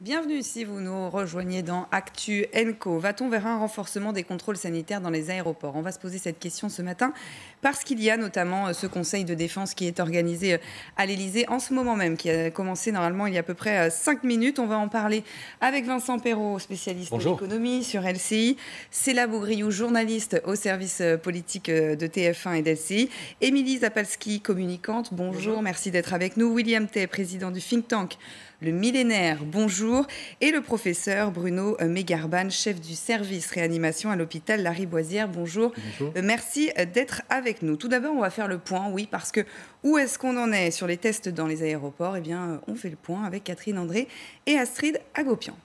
Bienvenue si vous nous rejoignez dans Actu Co. Va-t-on vers un renforcement des contrôles sanitaires dans les aéroports? On va se poser cette question ce matin parce qu'il y a notamment ce conseil de défense qui est organisé à l'Élysée en ce moment même, qui a commencé normalement il y a à peu près 5 minutes. On va en parler avec Vincent Perrault, spécialiste d'économie sur LCI, Céla Bougriou, journaliste au service politique de TF1 et d'LCI, Émilie Zapalski, communicante. Bonjour, merci d'être avec nous. William Tay, président du think tank Le Millénaire, bonjour. Et le professeur Bruno Megarban, chef du service réanimation à l'hôpital Lariboisière. Bonjour. Bonjour. Merci d'être avec nous. Tout d'abord, on va faire le point, oui, parce que où est-ce qu'on en est sur les tests dans les aéroports? Eh bien, on fait le point avec Catherine André et Astrid Agopian.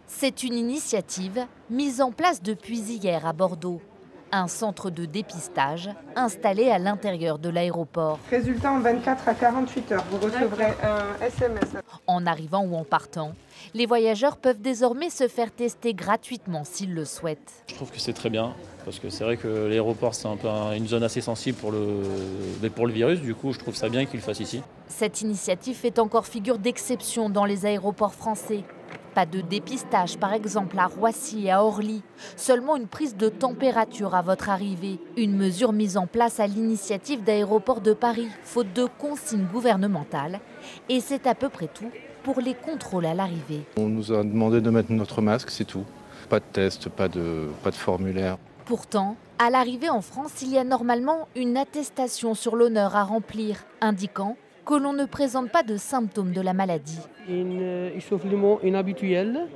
C'est une initiative mise en place depuis hier à Bordeaux. Un centre de dépistage installé à l'intérieur de l'aéroport. Résultat en 24 à 48 heures. Vous recevrez un SMS. En arrivant ou en partant, les voyageurs peuvent désormais se faire tester gratuitement s'ils le souhaitent. Je trouve que c'est très bien, parce que c'est vrai que l'aéroport, c'est un peu une zone assez sensible pour le virus. Du coup, je trouve ça bien qu'ils le fassent ici. Cette initiative fait encore figure d'exception dans les aéroports français. Pas de dépistage, par exemple, à Roissy et à Orly. Seulement une prise de température à votre arrivée. Une mesure mise en place à l'initiative d'Aéroports de Paris, faute de consignes gouvernementales. Et c'est à peu près tout pour les contrôles à l'arrivée. On nous a demandé de mettre notre masque, c'est tout. Pas de test, pas de formulaire. Pourtant, à l'arrivée en France, il y a normalement une attestation sur l'honneur à remplir, indiquant que l'on ne présente pas de symptômes de la maladie. Un essoufflement inhabituel,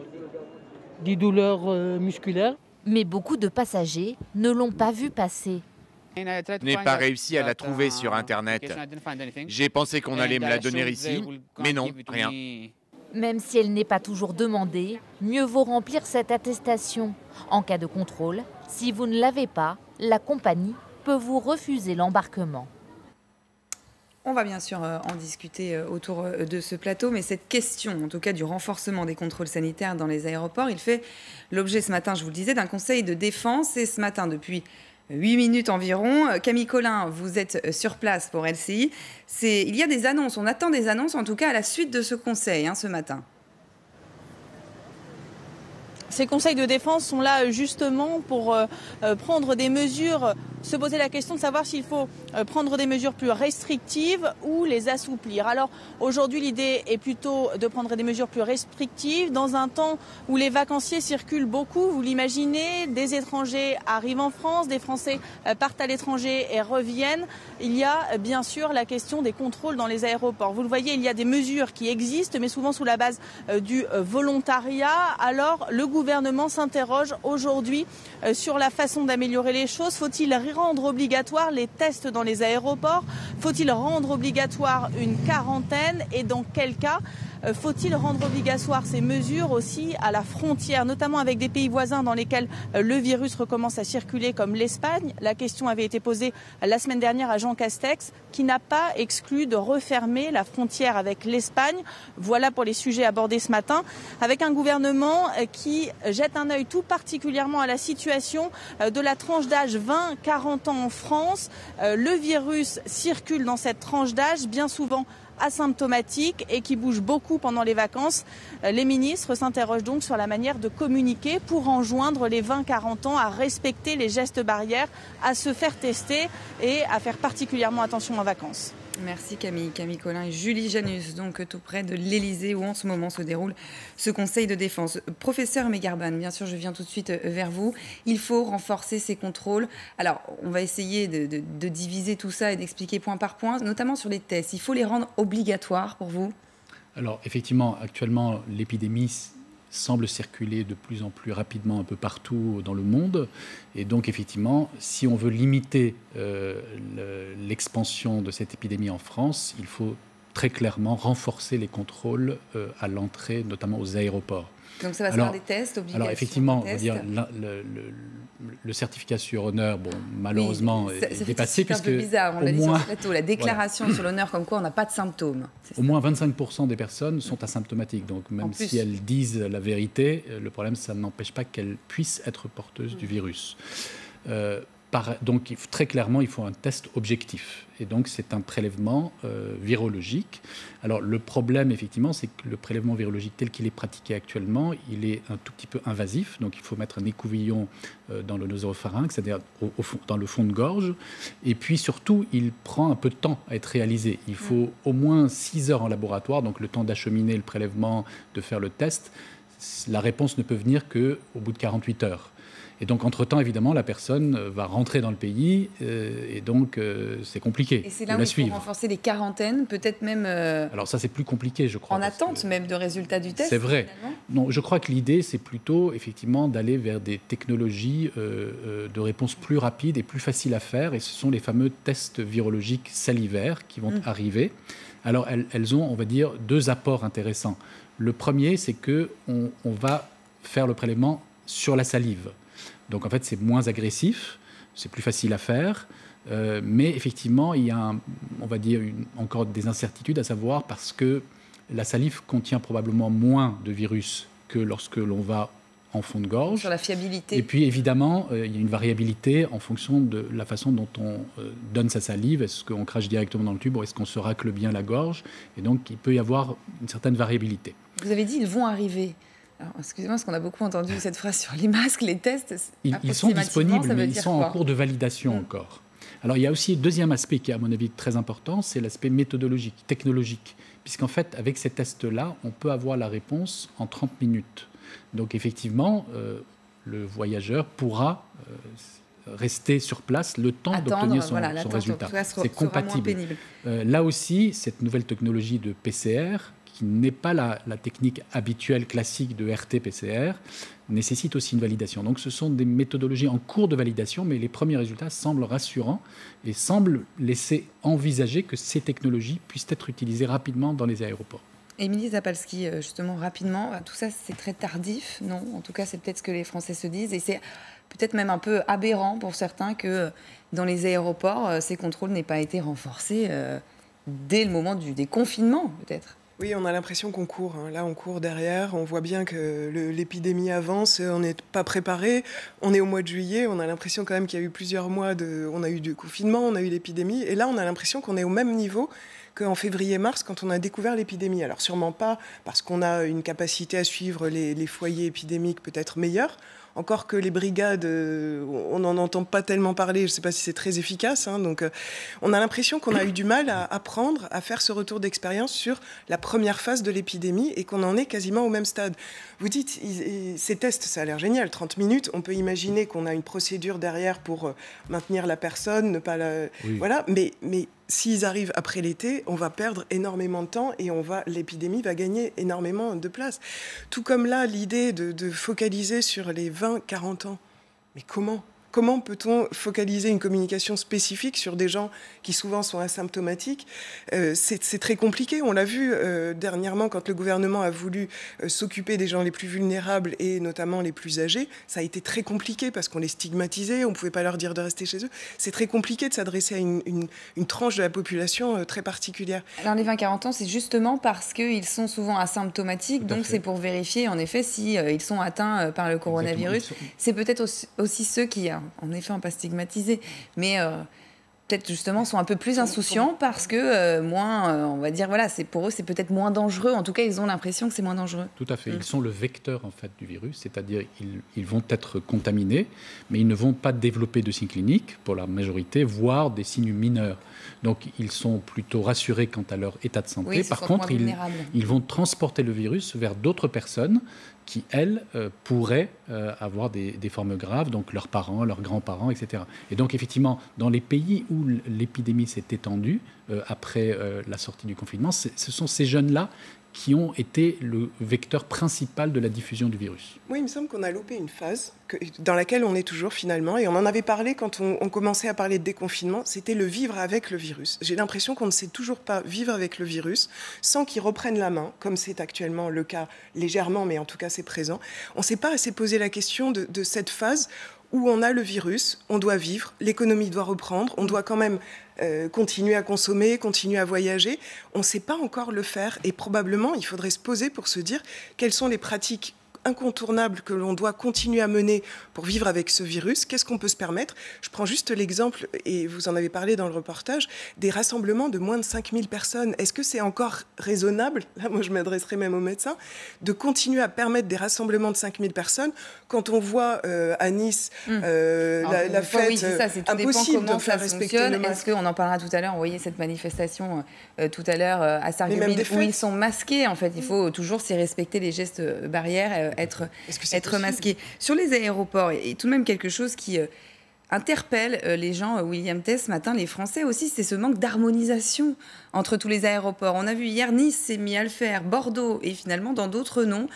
des douleurs musculaires. Mais beaucoup de passagers ne l'ont pas vu passer. Je n'ai pas réussi à la trouver sur Internet. J'ai pensé qu'on allait me la donner ici, mais non, rien. Même si elle n'est pas toujours demandée, mieux vaut remplir cette attestation. En cas de contrôle, si vous ne l'avez pas, la compagnie peut vous refuser l'embarquement. On va bien sûr en discuter autour de ce plateau, mais cette question, en tout cas du renforcement des contrôles sanitaires dans les aéroports, il fait l'objet ce matin, je vous le disais, d'un conseil de défense. Et ce matin, depuis 8 minutes environ, Camille Collin, vous êtes sur place pour LCI. Il y a des annonces, on attend des annonces en tout cas à la suite de ce conseil ce matin. Ces conseils de défense sont là justement pour prendre des mesures, se poser la question de savoir s'il faut prendre des mesures plus restrictives ou les assouplir. Alors aujourd'hui, l'idée est plutôt de prendre des mesures plus restrictives dans un temps où les vacanciers circulent beaucoup. Vous l'imaginez, des étrangers arrivent en France, des Français partent à l'étranger et reviennent. Il y a bien sûr la question des contrôles dans les aéroports. Vous le voyez, il y a des mesures qui existent, mais souvent sous la base du volontariat. Alors le gouvernement s'interroge aujourd'hui sur la façon d'améliorer les choses. Faut-il rendre obligatoire les tests dans les aéroports? Faut-il rendre obligatoire une quarantaine? Et dans quel cas faut-il rendre obligatoire ces mesures aussi à la frontière, notamment avec des pays voisins dans lesquels le virus recommence à circuler comme l'Espagne? La question avait été posée la semaine dernière à Jean Castex, qui n'a pas exclu de refermer la frontière avec l'Espagne. Voilà pour les sujets abordés ce matin, avec un gouvernement qui jette un œil tout particulièrement à la situation de la tranche d'âge 20-40 ans en France. Le virus circule dans cette tranche d'âge, bien souvent asymptomatique et qui bouge beaucoup pendant les vacances. Les ministres s'interrogent donc sur la manière de communiquer pour enjoindre les 20-40 ans à respecter les gestes barrières, à se faire tester et à faire particulièrement attention en vacances. Merci Camille. Camille Collin et Julie Janus, donc tout près de l'Élysée où en ce moment se déroule ce conseil de défense. Professeur Megarban, bien sûr, je viens tout de suite vers vous. Il faut renforcer ces contrôles. Alors, on va essayer de diviser tout ça et d'expliquer point par point, notamment sur les tests. Il faut les rendre obligatoires pour vous? Alors, effectivement, actuellement, l'épidémie semble circuler de plus en plus rapidement un peu partout dans le monde. Et donc, effectivement, si on veut limiter l'expansion de cette épidémie en France, il faut très clairement renforcer les contrôles à l'entrée, notamment aux aéroports. Donc ça va se faire des tests obligatoires. Alors effectivement, on va dire, le certificat sur honneur, bon, malheureusement, est dépassé. C'est un peu bizarre, on l'a dit sur ce plateau, la déclaration sur l'honneur comme quoi on n'a pas de symptômes. Au moins 25% des personnes sont asymptomatiques. Donc même si elles disent la vérité, le problème, ça n'empêche pas qu'elles puissent être porteuses du virus. Donc, très clairement, il faut un test objectif. Et donc, c'est un prélèvement virologique. Alors, le problème, effectivement, c'est que le prélèvement virologique tel qu'il est pratiqué actuellement, il est un tout petit peu invasif. Donc, il faut mettre un écouvillon dans le nasopharynx, c'est-à-dire dans le fond de gorge. Et puis, surtout, il prend un peu de temps à être réalisé. Il faut au moins 6 heures en laboratoire, donc le temps d'acheminer le prélèvement, de faire le test. La réponse ne peut venir qu'au bout de 48 heures. Et donc, entre-temps, évidemment, la personne va rentrer dans le pays et donc c'est compliqué. Et c'est là où il faut renforcer les quarantaines, peut-être même... Alors ça, c'est plus compliqué, je crois. En attente même de résultats du test. C'est vrai. Non, je crois que l'idée, c'est plutôt, effectivement, d'aller vers des technologies de réponse plus rapides et plus faciles à faire. Et ce sont les fameux tests virologiques salivaires qui vont arriver. Alors, elles ont, on va dire, 2 apports intéressants. Le premier, c'est qu'on va faire le prélèvement sur la salive. Donc, en fait, c'est moins agressif, c'est plus facile à faire. Mais effectivement, il y a, on va dire, encore des incertitudes à savoir parce que la salive contient probablement moins de virus que lorsque l'on va en fond de gorge. Sur la fiabilité. Et puis, évidemment, il y a une variabilité en fonction de la façon dont on donne sa salive. Est-ce qu'on crache directement dans le tube ou est-ce qu'on se racle bien la gorge? Et donc, il peut y avoir une certaine variabilité. Vous avez dit ils vont arriver. Alors, excusez-moi, parce qu'on a beaucoup entendu cette phrase sur les masques, les tests. Ils sont disponibles, mais ils sont en cours de validation encore. Alors, il y a aussi un deuxième aspect qui est, à mon avis, très important, c'est l'aspect méthodologique, technologique. Puisqu'en fait, avec ces tests-là, on peut avoir la réponse en 30 minutes. Donc, effectivement, le voyageur pourra rester sur place le temps d'obtenir son résultat. C'est compatible. Là aussi, cette nouvelle technologie de PCR, qui n'est pas la technique habituelle classique de RT-PCR, nécessite aussi une validation. Donc ce sont des méthodologies en cours de validation, mais les premiers résultats semblent rassurants et semblent laisser envisager que ces technologies puissent être utilisées rapidement dans les aéroports. Émilie Zapalski, justement, rapidement, tout ça c'est très tardif, non? En tout cas, c'est peut-être ce que les Français se disent, et c'est peut-être même un peu aberrant pour certains que dans les aéroports, ces contrôles n'aient pas été renforcés dès le moment des confinements, peut-être. Oui, on a l'impression qu'on court. Là, on court derrière. On voit bien que l'épidémie avance. On n'est pas préparé. On est au mois de juillet. On a l'impression quand même qu'il y a eu plusieurs mois on a eu du confinement, on a eu l'épidémie. Et là, on a l'impression qu'on est au même niveau qu'en février-mars, quand on a découvert l'épidémie. Alors, sûrement pas parce qu'on a une capacité à suivre les foyers épidémiques peut-être meilleure. Encore que les brigades, on n'en entend pas tellement parler, je ne sais pas si c'est très efficace. Donc, on a l'impression qu'on a eu du mal à apprendre, à faire ce retour d'expérience sur la première phase de l'épidémie et qu'on en est quasiment au même stade. Vous dites, ces tests, ça a l'air génial, 30 minutes. On peut imaginer qu'on a une procédure derrière pour maintenir la personne, ne pas la... Oui. Voilà, mais s'ils arrivent après l'été, on va perdre énormément de temps et l'épidémie va gagner énormément de place. Tout comme là, l'idée de focaliser sur les 20-40 ans. Mais comment peut-on focaliser une communication spécifique sur des gens qui souvent sont asymptomatiques? C'est très compliqué. On l'a vu dernièrement quand le gouvernement a voulu s'occuper des gens les plus vulnérables et notamment les plus âgés. Ça a été très compliqué parce qu'on les stigmatisait, on ne pouvait pas leur dire de rester chez eux. C'est très compliqué de s'adresser à une tranche de la population très particulière. Alors les 20-40 ans, c'est justement parce qu'ils sont souvent asymptomatiques, donc c'est pour vérifier en effet s'ils sont atteints par le coronavirus. C'est peut-être aussi ceux qui... En effet, on ne pas stigmatiser, mais peut-être justement sont un peu plus insouciants parce que moins, on va dire, voilà, pour eux, c'est peut-être moins dangereux. En tout cas, ils ont l'impression que c'est moins dangereux. Tout à fait. Ils sont le vecteur en fait du virus, c'est-à-dire ils vont être contaminés, mais ils ne vont pas développer de signes cliniques pour la majorité, voire des signes mineurs. Donc, ils sont plutôt rassurés quant à leur état de santé. Oui, par contre, ils vont transporter le virus vers d'autres personnes qui, elles, pourraient avoir des formes graves, donc leurs parents, leurs grands-parents, etc. Et donc, effectivement, dans les pays où l'épidémie s'est étendue après la sortie du confinement, ce sont ces jeunes-là qui ont été le vecteur principal de la diffusion du virus. Oui, il me semble qu'on a loupé une phase dans laquelle on est toujours finalement, et on en avait parlé quand on commençait à parler de déconfinement, c'était le vivre avec le virus. J'ai l'impression qu'on ne sait toujours pas vivre avec le virus sans qu'il reprenne la main, comme c'est actuellement le cas légèrement, mais en tout cas c'est présent. On ne s'est pas assez posé la question de cette phase où on a le virus, on doit vivre, l'économie doit reprendre, on doit quand même continuer à consommer, continuer à voyager. On ne sait pas encore le faire et probablement il faudrait se poser pour se dire quelles sont les pratiques incontournables que l'on doit continuer à mener pour vivre avec ce virus. Qu'est-ce qu'on peut se permettre? Je prends juste l'exemple, et vous en avez parlé dans le reportage, des rassemblements de moins de 5000 personnes. Est-ce que c'est encore raisonnable, là moi je m'adresserai même aux médecins, de continuer à permettre des rassemblements de 5000 personnes quand on voit à Nice la fête, oui, c'est impossible de faire respecter le masque. Est-ce qu'on en parlera tout à l'heure, on voyait cette manifestation tout à l'heure à Sarreguemines où ils sont masqués, en fait, il faut toujours s'y respecter les gestes barrières, être masqué. Sur les aéroports, et tout de même quelque chose qui interpelle les gens, William Tess, ce matin, les Français aussi, c'est ce manque d'harmonisation entre tous les aéroports. On a vu hier, Nice s'est mis à le faire, Bordeaux, et finalement dans d'autres non.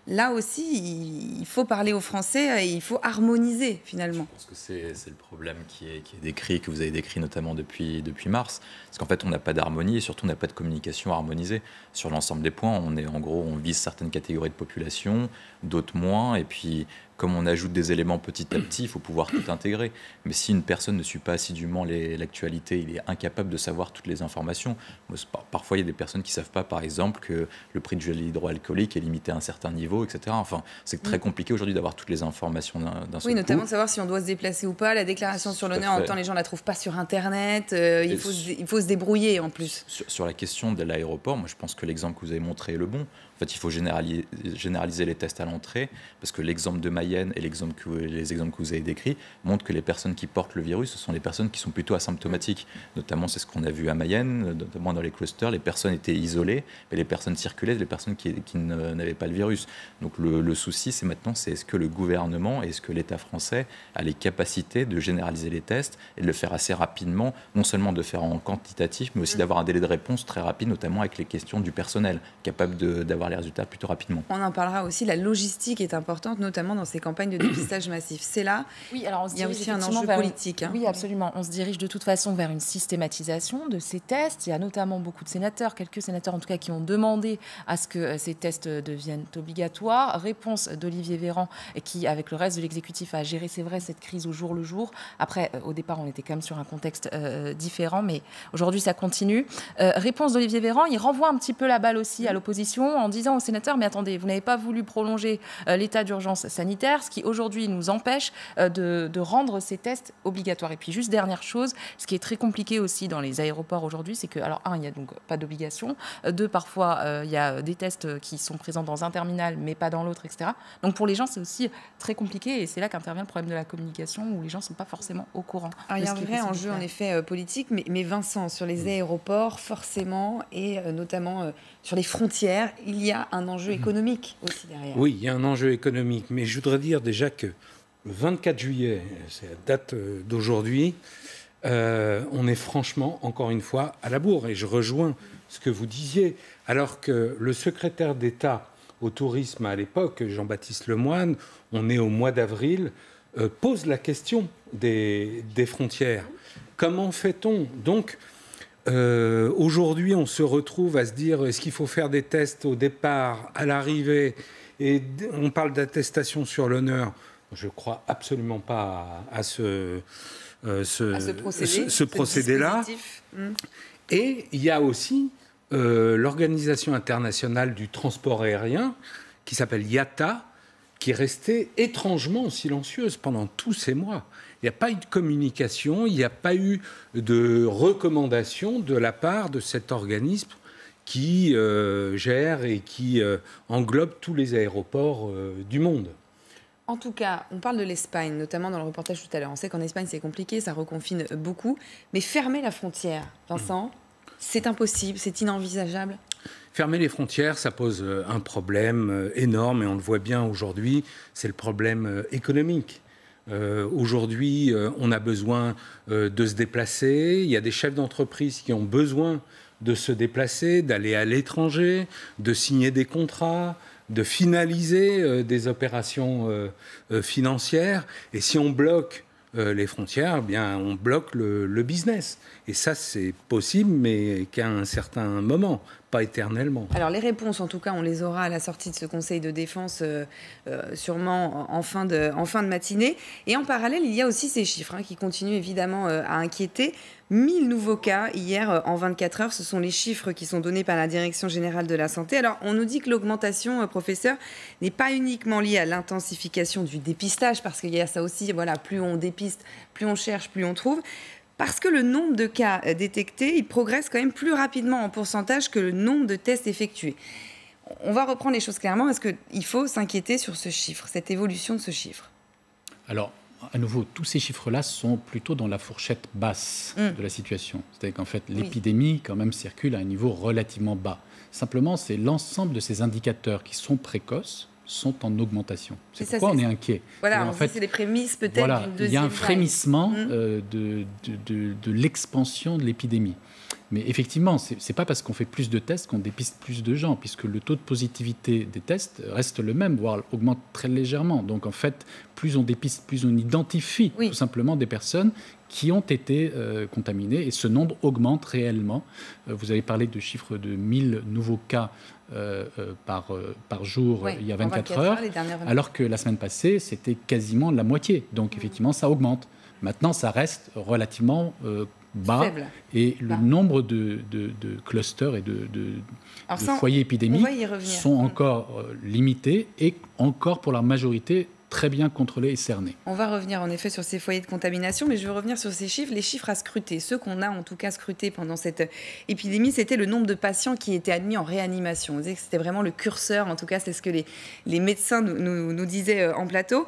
Là aussi, il faut parler aux Français et il faut harmoniser, finalement. Je pense que c'est le problème qui est décrit, que vous avez décrit notamment depuis mars. Parce qu'en fait, on n'a pas d'harmonie et surtout, on n'a pas de communication harmonisée sur l'ensemble des points. On vise certaines catégories de population, d'autres moins. Et puis, comme on ajoute des éléments petit à petit, il faut pouvoir tout intégrer. Mais si une personne ne suit pas assidûment l'actualité, il est incapable de savoir toutes les informations. Parfois, il y a des personnes qui ne savent pas, par exemple, que le prix du gel hydroalcoolique est limité à un certain niveau, etc. Enfin, c'est très compliqué aujourd'hui d'avoir toutes les informations d'un seul coup. Oui, notamment de savoir si on doit se déplacer ou pas. La déclaration sur l'honneur, en même temps, les gens ne la trouvent pas sur Internet. Il faut se débrouiller, en plus. Sur la question de l'aéroport, moi, je pense que l'exemple que vous avez montré est le bon. En fait, il faut généraliser les tests à l'entrée, parce que l'exemple de Mayenne et les exemples que vous avez décrits montrent que les personnes qui portent le virus, ce sont les personnes qui sont plutôt asymptomatiques. Notamment, c'est ce qu'on a vu à Mayenne, notamment dans les clusters, les personnes étaient isolées, mais les personnes circulaient, les personnes qui n'avaient pas le virus. Donc le souci, c'est maintenant, c'est est-ce que le gouvernement, est-ce que l'État français a les capacités de généraliser les tests et de le faire assez rapidement, non seulement de faire en quantitatif, mais aussi d'avoir un délai de réponse très rapide, notamment avec les questions du personnel, capable d'avoir les résultats plutôt rapidement. On en parlera aussi, la logistique est importante, notamment dans ces campagnes de dépistage massif. C'est là, oui, alors il y a aussi un enjeu politique. Oui, absolument. On se dirige de toute façon vers une systématisation de ces tests. Il y a notamment beaucoup de sénateurs, quelques sénateurs en tout cas, qui ont demandé à ce que ces tests deviennent obligatoires. Réponse d'Olivier Véran, qui, avec le reste de l'exécutif, a géré, c'est vrai, cette crise au jour le jour. Après, au départ, on était quand même sur un contexte différent, mais aujourd'hui, ça continue. Réponse d'Olivier Véran, il renvoie un petit peu la balle aussi à l'opposition en disant aux sénateurs, mais attendez, vous n'avez pas voulu prolonger l'état d'urgence sanitaire, ce qui aujourd'hui nous empêche de rendre ces tests obligatoires. Et puis juste dernière chose, ce qui est très compliqué aussi dans les aéroports aujourd'hui, c'est que, alors il n'y a donc pas d'obligation, deux, parfois il y a des tests qui sont présents dans un terminal mais pas dans l'autre, etc. Donc pour les gens c'est aussi très compliqué et c'est là qu'intervient le problème de la communication où les gens ne sont pas forcément au courant. Alors, il y a un vrai enjeu en effet politique, mais Vincent, sur les aéroports forcément et notamment sur les frontières, il y a un enjeu économique aussi derrière. Oui, il y a un enjeu économique, mais je voudrais dire déjà que le 24 juillet, c'est la date d'aujourd'hui, on est franchement, encore une fois, à la bourre. Et je rejoins ce que vous disiez, alors que le secrétaire d'État au tourisme à l'époque, Jean-Baptiste Lemoyne, on est au mois d'avril, pose la question des frontières. Comment fait-on ? Donc, aujourd'hui, on se retrouve à se dire, est-ce qu'il faut faire des tests au départ, à l'arrivée ? Et on parle d'attestation sur l'honneur. Je ne crois absolument pas à ce procédé-là. Et il y a aussi l'Organisation internationale du transport aérien, qui s'appelle IATA, qui est restée étrangement silencieuse pendant tous ces mois. Il n'y a pas eu de communication, il n'y a pas eu de recommandation de la part de cet organisme qui gère et qui englobe tous les aéroports du monde. En tout cas, on parle de l'Espagne, notamment dans le reportage tout à l'heure. On sait qu'en Espagne, c'est compliqué, ça reconfine beaucoup. Mais fermer la frontière, Vincent, c'est impossible, c'est inenvisageable. Fermer les frontières, ça pose un problème énorme, et on le voit bien aujourd'hui, c'est le problème économique. Aujourd'hui, on a besoin de se déplacer. Il y a des chefs d'entreprise qui ont besoin de se déplacer, d'aller à l'étranger, de signer des contrats, de finaliser des opérations financières. Et si on bloque les frontières, eh bien, on bloque le business. Et ça, c'est possible, mais qu'à un certain moment. pas éternellement. Alors les réponses, en tout cas, on les aura à la sortie de ce Conseil de défense, sûrement en fin de matinée. Et en parallèle, il y a aussi ces chiffres qui continuent évidemment à inquiéter. 1000 nouveaux cas hier en 24 heures, ce sont les chiffres qui sont donnés par la Direction générale de la santé. Alors on nous dit que l'augmentation, professeur, n'est pas uniquement liée à l'intensification du dépistage, parce qu'il y a ça aussi, voilà, plus on dépiste, plus on cherche, plus on trouve. Parce que le nombre de cas détectés, il progresse quand même plus rapidement en pourcentage que le nombre de tests effectués. On va reprendre les choses clairement. Est-ce qu'il faut s'inquiéter sur ce chiffre, cette évolution de ce chiffre? Alors, à nouveau, tous ces chiffres-là sont plutôt dans la fourchette basse de la situation. C'est-à-dire qu'en fait, l'épidémie, quand même, circule à un niveau relativement bas. Simplement, c'est l'ensemble de ces indicateurs qui sont précoces sont en augmentation. C'est pourquoi on est inquiet. Voilà, en fait, c'est les prémices peut-être d'une deuxième vague. Il y a un frémissement de l'expansion de l'épidémie. Mais effectivement, ce n'est pas parce qu'on fait plus de tests qu'on dépiste plus de gens, puisque le taux de positivité des tests reste le même, voire augmente très légèrement. Donc en fait, plus on dépiste, plus on identifie tout simplement des personnes qui ont été contaminées, et ce nombre augmente réellement. Vous avez parlé de chiffres de 1000 nouveaux cas par jour il y a 24 heures, alors que la semaine passée, c'était quasiment la moitié. Donc effectivement, ça augmente. Maintenant, ça reste relativement bas, et le nombre de clusters et de foyers épidémiques sont encore limités et encore pour la majorité très bien contrôlés et cernés. On va revenir en effet sur ces foyers de contamination, mais je veux revenir sur ces chiffres, les chiffres à scruter. Ceux qu'on a en tout cas scrutés pendant cette épidémie, c'était le nombre de patients qui étaient admis en réanimation. On disait que c'était vraiment le curseur, en tout cas c'est ce que les médecins nous disaient en plateau.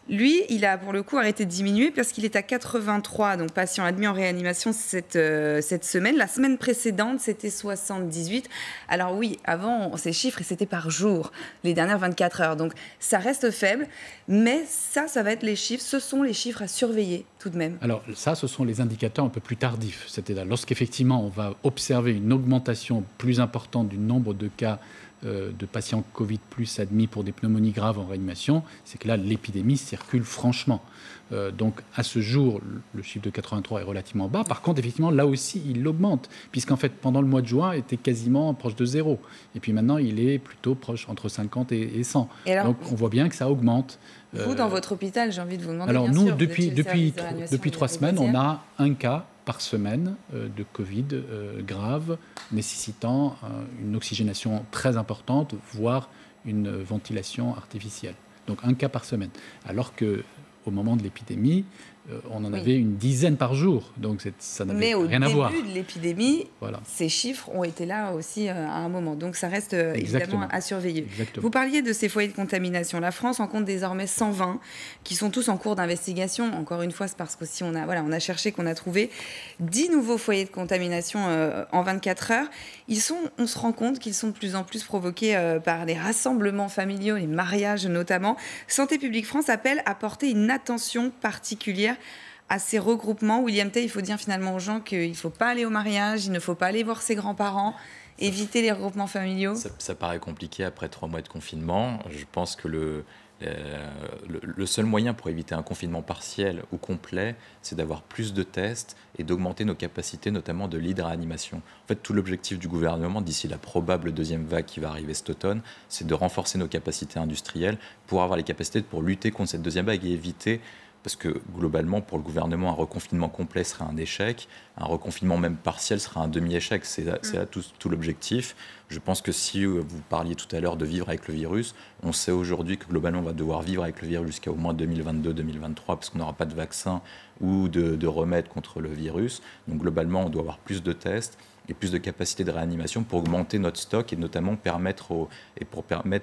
Lui, il a pour le coup arrêté de diminuer parce qu'il est à 83 donc patients admis en réanimation cette semaine. La semaine précédente, c'était 78. Alors oui, avant, ces chiffres, c'était par jour, les dernières 24 heures. Donc ça reste faible, mais ça va être les chiffres. Ce sont les chiffres à surveiller tout de même. Alors ça, ce sont les indicateurs un peu plus tardifs. C'est-à-dire lorsqu'effectivement, on va observer une augmentation plus importante du nombre de cas de patients Covid plus admis pour des pneumonies graves en réanimation, c'est que là, l'épidémie circule franchement. Donc, à ce jour, le chiffre de 83 est relativement bas. Par contre, effectivement, là aussi, il augmente, puisqu'en fait, pendant le mois de juin, il était quasiment proche de zéro. Et puis maintenant, il est plutôt proche entre 50 et 100. Et alors, donc, on voit bien que ça augmente. Vous, dans votre hôpital, j'ai envie de vous demander, alors, bien nous, sûr, depuis 3 semaines, on a un cas par semaine de Covid grave, nécessitant une oxygénation très importante, voire une ventilation artificielle. Donc un cas par semaine. Alors qu'au moment de l'épidémie, on en avait une dizaine par jour. Donc ça n'avait rien à voir. Mais au début de l'épidémie, ces chiffres ont été là aussi à un moment. Donc ça reste évidemment à surveiller. Exactement. Vous parliez de ces foyers de contamination. La France en compte désormais 120 qui sont tous en cours d'investigation. Encore une fois, c'est parce qu'aussi on a cherché, qu'on a trouvé 10 nouveaux foyers de contamination en 24 heures. On se rend compte qu'ils sont de plus en plus provoqués par les rassemblements familiaux, les mariages notamment. Santé publique France appelle à porter une attention particulière à ces regroupements. William Tay, il faut dire finalement aux gens qu'il ne faut pas aller au mariage, il ne faut pas aller voir ses grands-parents, éviter les regroupements familiaux. Ça paraît compliqué après 3 mois de confinement. Je pense que le seul moyen pour éviter un confinement partiel ou complet, c'est d'avoir plus de tests et d'augmenter nos capacités, notamment de lits de réanimation. En fait, tout l'objectif du gouvernement, d'ici la probable deuxième vague qui va arriver cet automne, c'est de renforcer nos capacités industrielles pour avoir les capacités pour lutter contre cette deuxième vague et éviter. Parce que globalement, pour le gouvernement, un reconfinement complet serait un échec, un reconfinement même partiel sera un demi-échec. C'est là tout l'objectif. Je pense que si vous parliez tout à l'heure de vivre avec le virus, on sait aujourd'hui que globalement, on va devoir vivre avec le virus jusqu'à au moins 2022-2023, parce qu'on n'aura pas de vaccin ou de remède contre le virus. Donc globalement, on doit avoir plus de tests et plus de capacité de réanimation pour augmenter notre stock et notamment permettre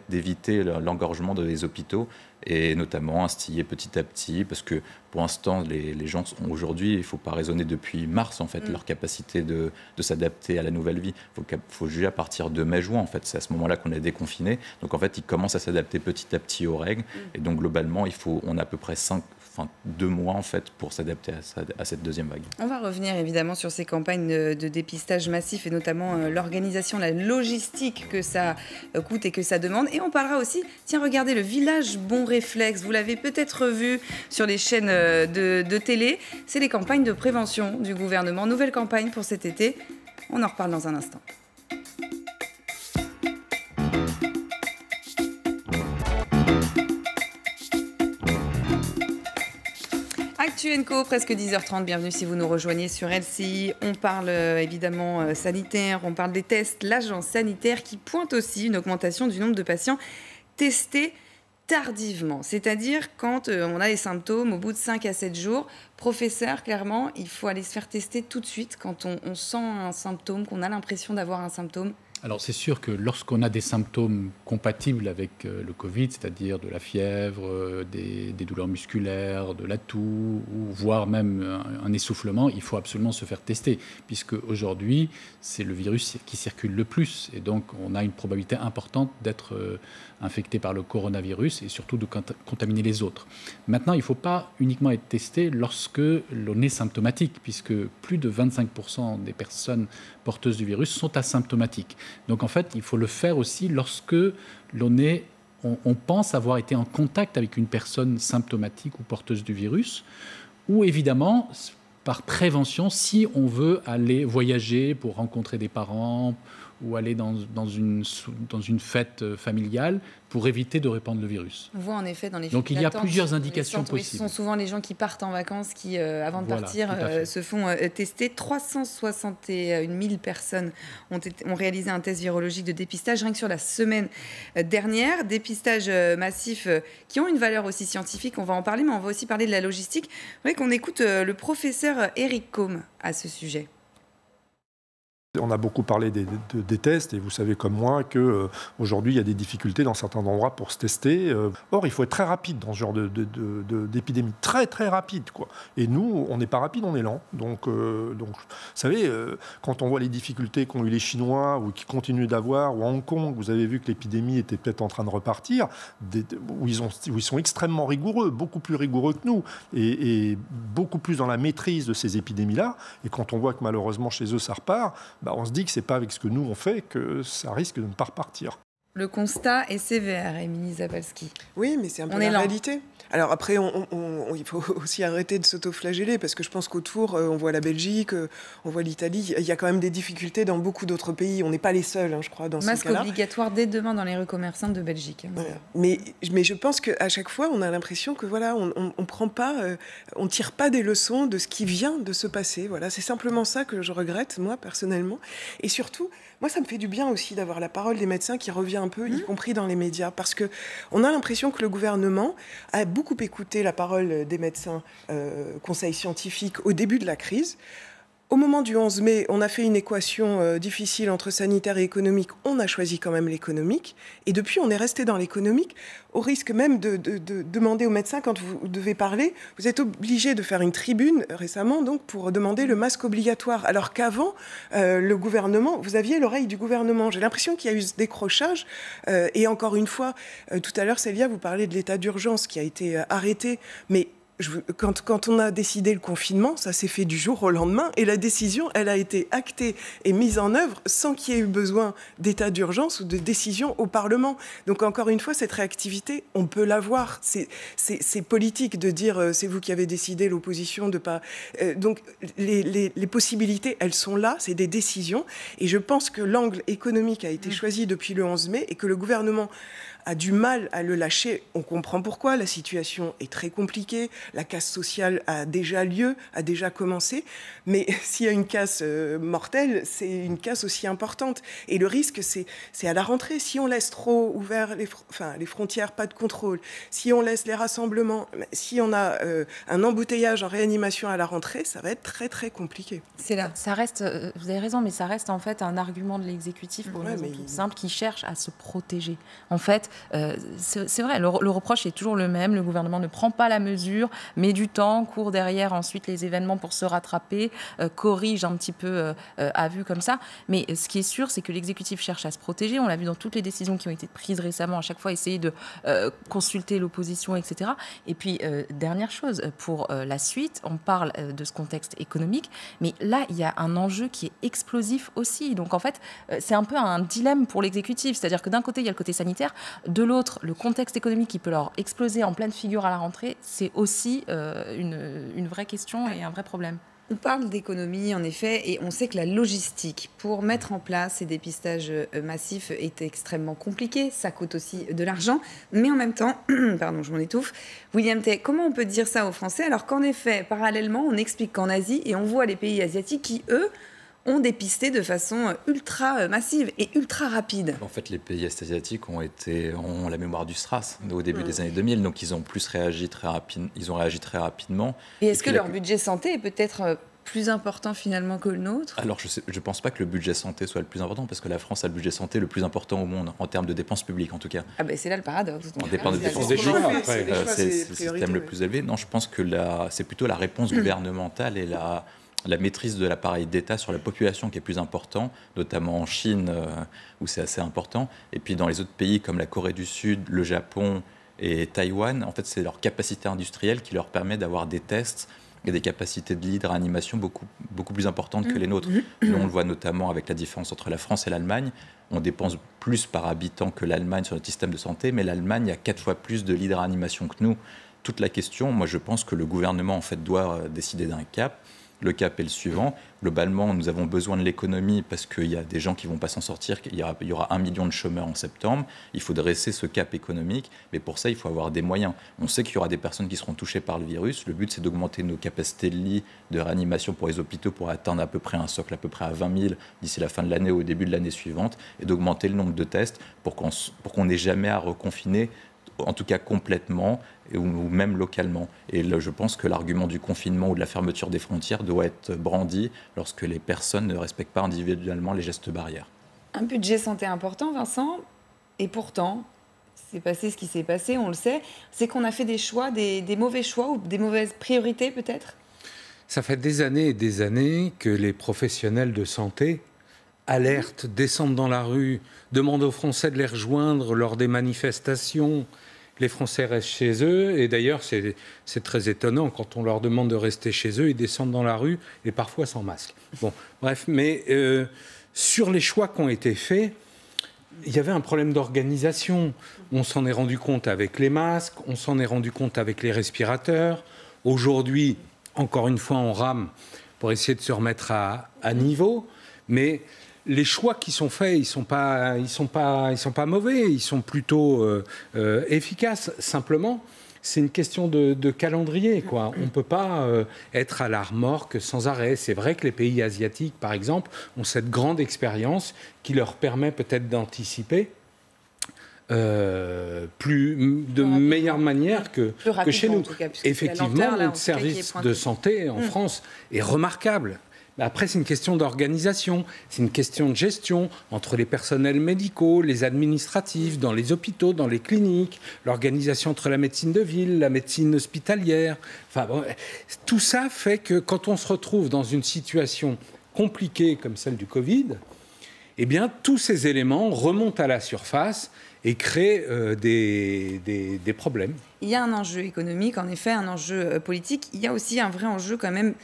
d'éviter l'engorgement des hôpitaux et notamment instiller petit à petit, parce que pour l'instant, les gens ont aujourd'hui, il ne faut pas raisonner depuis mars, en fait, leur capacité de s'adapter à la nouvelle vie. Il faut juger à partir de mai-juin, en fait. C'est à ce moment-là qu'on est déconfiné. Donc, en fait, ils commencent à s'adapter petit à petit aux règles. Et donc, globalement, on a à peu près 2 mois, en fait, pour s'adapter à cette deuxième vague. On va revenir, évidemment, sur ces campagnes de dépistage massif et notamment l'organisation, la logistique que ça coûte et que ça demande. Et on parlera aussi, tiens, regardez, le village Bon Réflexe. Vous l'avez peut-être vu sur les chaînes de télé. C'est les campagnes de prévention du gouvernement. Nouvelle campagne pour cet été. On en reparle dans un instant. Actu & presque 10h30, bienvenue si vous nous rejoignez sur LCI. On parle évidemment sanitaire, on parle des tests. L'agence sanitaire qui pointe aussi une augmentation du nombre de patients testés tardivement, c'est-à-dire quand on a des symptômes au bout de 5 à 7 jours. Professeur, clairement, il faut aller se faire tester tout de suite quand on sent un symptôme, qu'on a l'impression d'avoir un symptôme. Alors c'est sûr que lorsqu'on a des symptômes compatibles avec le Covid, c'est-à-dire de la fièvre, des douleurs musculaires, de la toux, ou voire même un essoufflement, il faut absolument se faire tester, puisque aujourd'hui c'est le virus qui circule le plus, et donc on a une probabilité importante d'être infecté par le coronavirus et surtout de contaminer les autres. Maintenant, il ne faut pas uniquement être testé lorsque l'on est symptomatique, puisque plus de 25% des personnes porteuses du virus sont asymptomatiques. Donc en fait, il faut le faire aussi lorsque on pense avoir été en contact avec une personne symptomatique ou porteuse du virus, ou évidemment par prévention si on veut aller voyager pour rencontrer des parents ou aller dans une fête familiale pour éviter de répandre le virus. On voit en effet dans les Donc il y a plusieurs indications possibles. Ce sont souvent les gens qui partent en vacances qui, avant de partir, se font tester. 361 000 personnes ont réalisé un test virologique de dépistage rien que sur la semaine dernière. Dépistage massif qui ont une valeur aussi scientifique. On va en parler, mais on va aussi parler de la logistique. Vous voyez qu'on écoute le professeur Éric Côme à ce sujet. On a beaucoup parlé des tests et vous savez comme moi qu'aujourd'hui il y a des difficultés dans certains endroits pour se tester. Or il faut être très rapide dans ce genre d'épidémie, très très rapide quoi. Et nous on n'est pas rapide, on est lent. Donc vous savez quand on voit les difficultés qu'ont eu les Chinois ou qui continuent d'avoir, ou à Hong Kong, vous avez vu que l'épidémie était peut-être en train de repartir, où ils sont extrêmement rigoureux, beaucoup plus rigoureux que nous et beaucoup plus dans la maîtrise de ces épidémies-là. Et quand on voit que malheureusement chez eux ça repart, on se dit que ce n'est pas avec ce que nous on fait que ça risque de ne pas repartir. Le constat est sévère, Émilie Zapalski. Oui, mais c'est un peu la réalité. Alors après, il faut aussi arrêter de s'autoflageller parce que je pense qu'autour, on voit la Belgique, on voit l'Italie. Il y a quand même des difficultés dans beaucoup d'autres pays. On n'est pas les seuls, je crois, dans ce cas-là. Masque obligatoire dès demain dans les rues commerçantes de Belgique. Voilà. Mais je pense qu'à chaque fois, on a l'impression que voilà, on prend pas, on tire pas des leçons de ce qui vient de se passer. Voilà, c'est simplement ça que je regrette, moi, personnellement. Et surtout, moi, ça me fait du bien aussi d'avoir la parole des médecins qui revient un peu, y compris dans les médias, parce que on a l'impression que le gouvernement a beaucoup écouté la parole des médecins, conseils scientifiques au début de la crise. Au moment du 11 mai, on a fait une équation difficile entre sanitaire et économique. On a choisi quand même l'économique. Et depuis, on est resté dans l'économique, au risque même de demander aux médecins, quand vous devez parler, vous êtes obligé de faire une tribune récemment donc, pour demander le masque obligatoire. Alors qu'avant, le gouvernement, vous aviez l'oreille du gouvernement. J'ai l'impression qu'il y a eu ce décrochage. Et encore une fois, tout à l'heure, Célia, vous parlez de l'état d'urgence qui a été arrêté. Mais quand on a décidé le confinement, ça s'est fait du jour au lendemain et la décision, elle a été actée et mise en œuvre sans qu'il y ait eu besoin d'état d'urgence ou de décision au Parlement. Donc encore une fois, cette réactivité, on peut l'avoir. C'est politique de dire c'est vous qui avez décidé, l'opposition de pas... donc les possibilités, elles sont là, c'est des décisions. Et je pense que l'angle économique a été choisi depuis le 11 mai et que le gouvernement a du mal à le lâcher. On comprend pourquoi, la situation est très compliquée, la casse sociale a déjà lieu, a déjà commencé, mais s'il y a une casse mortelle, c'est une casse aussi importante. Et le risque, c'est à la rentrée. Si on laisse trop ouvert les frontières, pas de contrôle, si on laisse les rassemblements, si on a un embouteillage en réanimation à la rentrée, ça va être très très compliqué. C'est là. Ça reste, vous avez raison, mais ça reste en fait un argument de l'exécutif pour une raison toute simple qui cherche à se protéger. En fait, c'est vrai, le reproche est toujours le même. Le gouvernement ne prend pas la mesure, met du temps, court derrière ensuite les événements pour se rattraper, corrige un petit peu à vue comme ça. Mais ce qui est sûr, c'est que l'exécutif cherche à se protéger. On l'a vu dans toutes les décisions qui ont été prises récemment, à chaque fois essayer de consulter l'opposition, etc. Et puis, dernière chose, pour la suite, on parle de ce contexte économique, mais là, il y a un enjeu qui est explosif aussi. Donc en fait, c'est un peu un dilemme pour l'exécutif. C'est-à-dire que d'un côté, il y a le côté sanitaire, de l'autre, le contexte économique qui peut leur exploser en pleine figure à la rentrée, c'est aussi une vraie question et un vrai problème. on parle d'économie, en effet, et on sait que la logistique pour mettre en place ces dépistages massifs est extrêmement compliquée. Ça coûte aussi de l'argent. Mais en même temps, pardon, je m'en étouffe, William Tay, comment on peut dire ça aux Français alors qu'en effet, parallèlement, on explique qu'en Asie, et on voit les pays asiatiques qui, eux, ont dépisté de façon ultra massive et ultra rapide. En fait, les pays asiatiques ont la mémoire du SRAS au début des années 2000, donc ils ont réagi très rapidement. Et est-ce que leur budget santé est peut-être plus important finalement que le nôtre? Alors, je ne pense pas que le budget santé soit le plus important, parce que la France a le budget santé le plus important au monde, en termes de dépenses publiques en tout cas. Ah ben c'est là le paradoxe. En dépenses de dépenses c'est le système le plus élevé. Non, je pense que c'est plutôt la réponse gouvernementale et la maîtrise de l'appareil d'État sur la population qui est plus important, notamment en Chine, où c'est assez important. Et puis dans les autres pays comme la Corée du Sud, le Japon et Taïwan, en fait, c'est leur capacité industrielle qui leur permet d'avoir des tests et des capacités de lit, de réanimation beaucoup plus importantes que les nôtres. Nous, on le voit notamment avec la différence entre la France et l'Allemagne. On dépense plus par habitant que l'Allemagne sur notre système de santé, mais l'Allemagne a 4 fois plus de lits de réanimation que nous. Toute la question, moi je pense que le gouvernement en fait doit décider d'un cap. Le cap est le suivant. Globalement, nous avons besoin de l'économie parce qu'il y a des gens qui ne vont pas s'en sortir. Il y aura 1 million de chômeurs en septembre. Il faut dresser ce cap économique. Mais pour ça, il faut avoir des moyens. On sait qu'il y aura des personnes qui seront touchées par le virus. Le but, c'est d'augmenter nos capacités de lits, de réanimation pour les hôpitaux pour atteindre à peu près un socle à peu près à 20 000 d'ici la fin de l'année ou au début de l'année suivante, et d'augmenter le nombre de tests pour qu'on n'ait jamais à reconfiner, en tout cas complètement, ou même localement. Et là, je pense que l'argument du confinement ou de la fermeture des frontières doit être brandi lorsque les personnes ne respectent pas individuellement les gestes barrières. Un budget santé important, Vincent, et pourtant, c'est passé ce qui s'est passé, on le sait, c'est qu'on a fait des choix, des mauvais choix ou des mauvaises priorités peut-être? Ça fait des années et des années que les professionnels de santé alertent, descendent dans la rue, demandent aux Français de les rejoindre lors des manifestations. Les Français restent chez eux, et d'ailleurs c'est très étonnant, quand on leur demande de rester chez eux, ils descendent dans la rue, et parfois sans masque. Bon, bref, mais sur les choix qui ont été faits, il y avait un problème d'organisation. On s'en est rendu compte avec les masques, on s'en est rendu compte avec les respirateurs. Aujourd'hui, encore une fois, on rame pour essayer de se remettre à niveau, mais les choix qui sont faits, ils sont pas mauvais, ils sont plutôt efficaces. Simplement, c'est une question de calendrier, quoi. On ne peut pas être à la remorque sans arrêt. C'est vrai que les pays asiatiques, par exemple, ont cette grande expérience qui leur permet peut-être d'anticiper de meilleure manière que chez nous. Effectivement, notre service de santé en France est remarquable. Après, c'est une question d'organisation, c'est une question de gestion entre les personnels médicaux, les administratifs, dans les hôpitaux, dans les cliniques, l'organisation entre la médecine de ville, la médecine hospitalière. Enfin, bon, tout ça fait que quand on se retrouve dans une situation compliquée comme celle du Covid, eh bien, tous ces éléments remontent à la surface et créent des problèmes. Il y a un enjeu économique, en effet, un enjeu politique. Il y a aussi un vrai enjeu quand même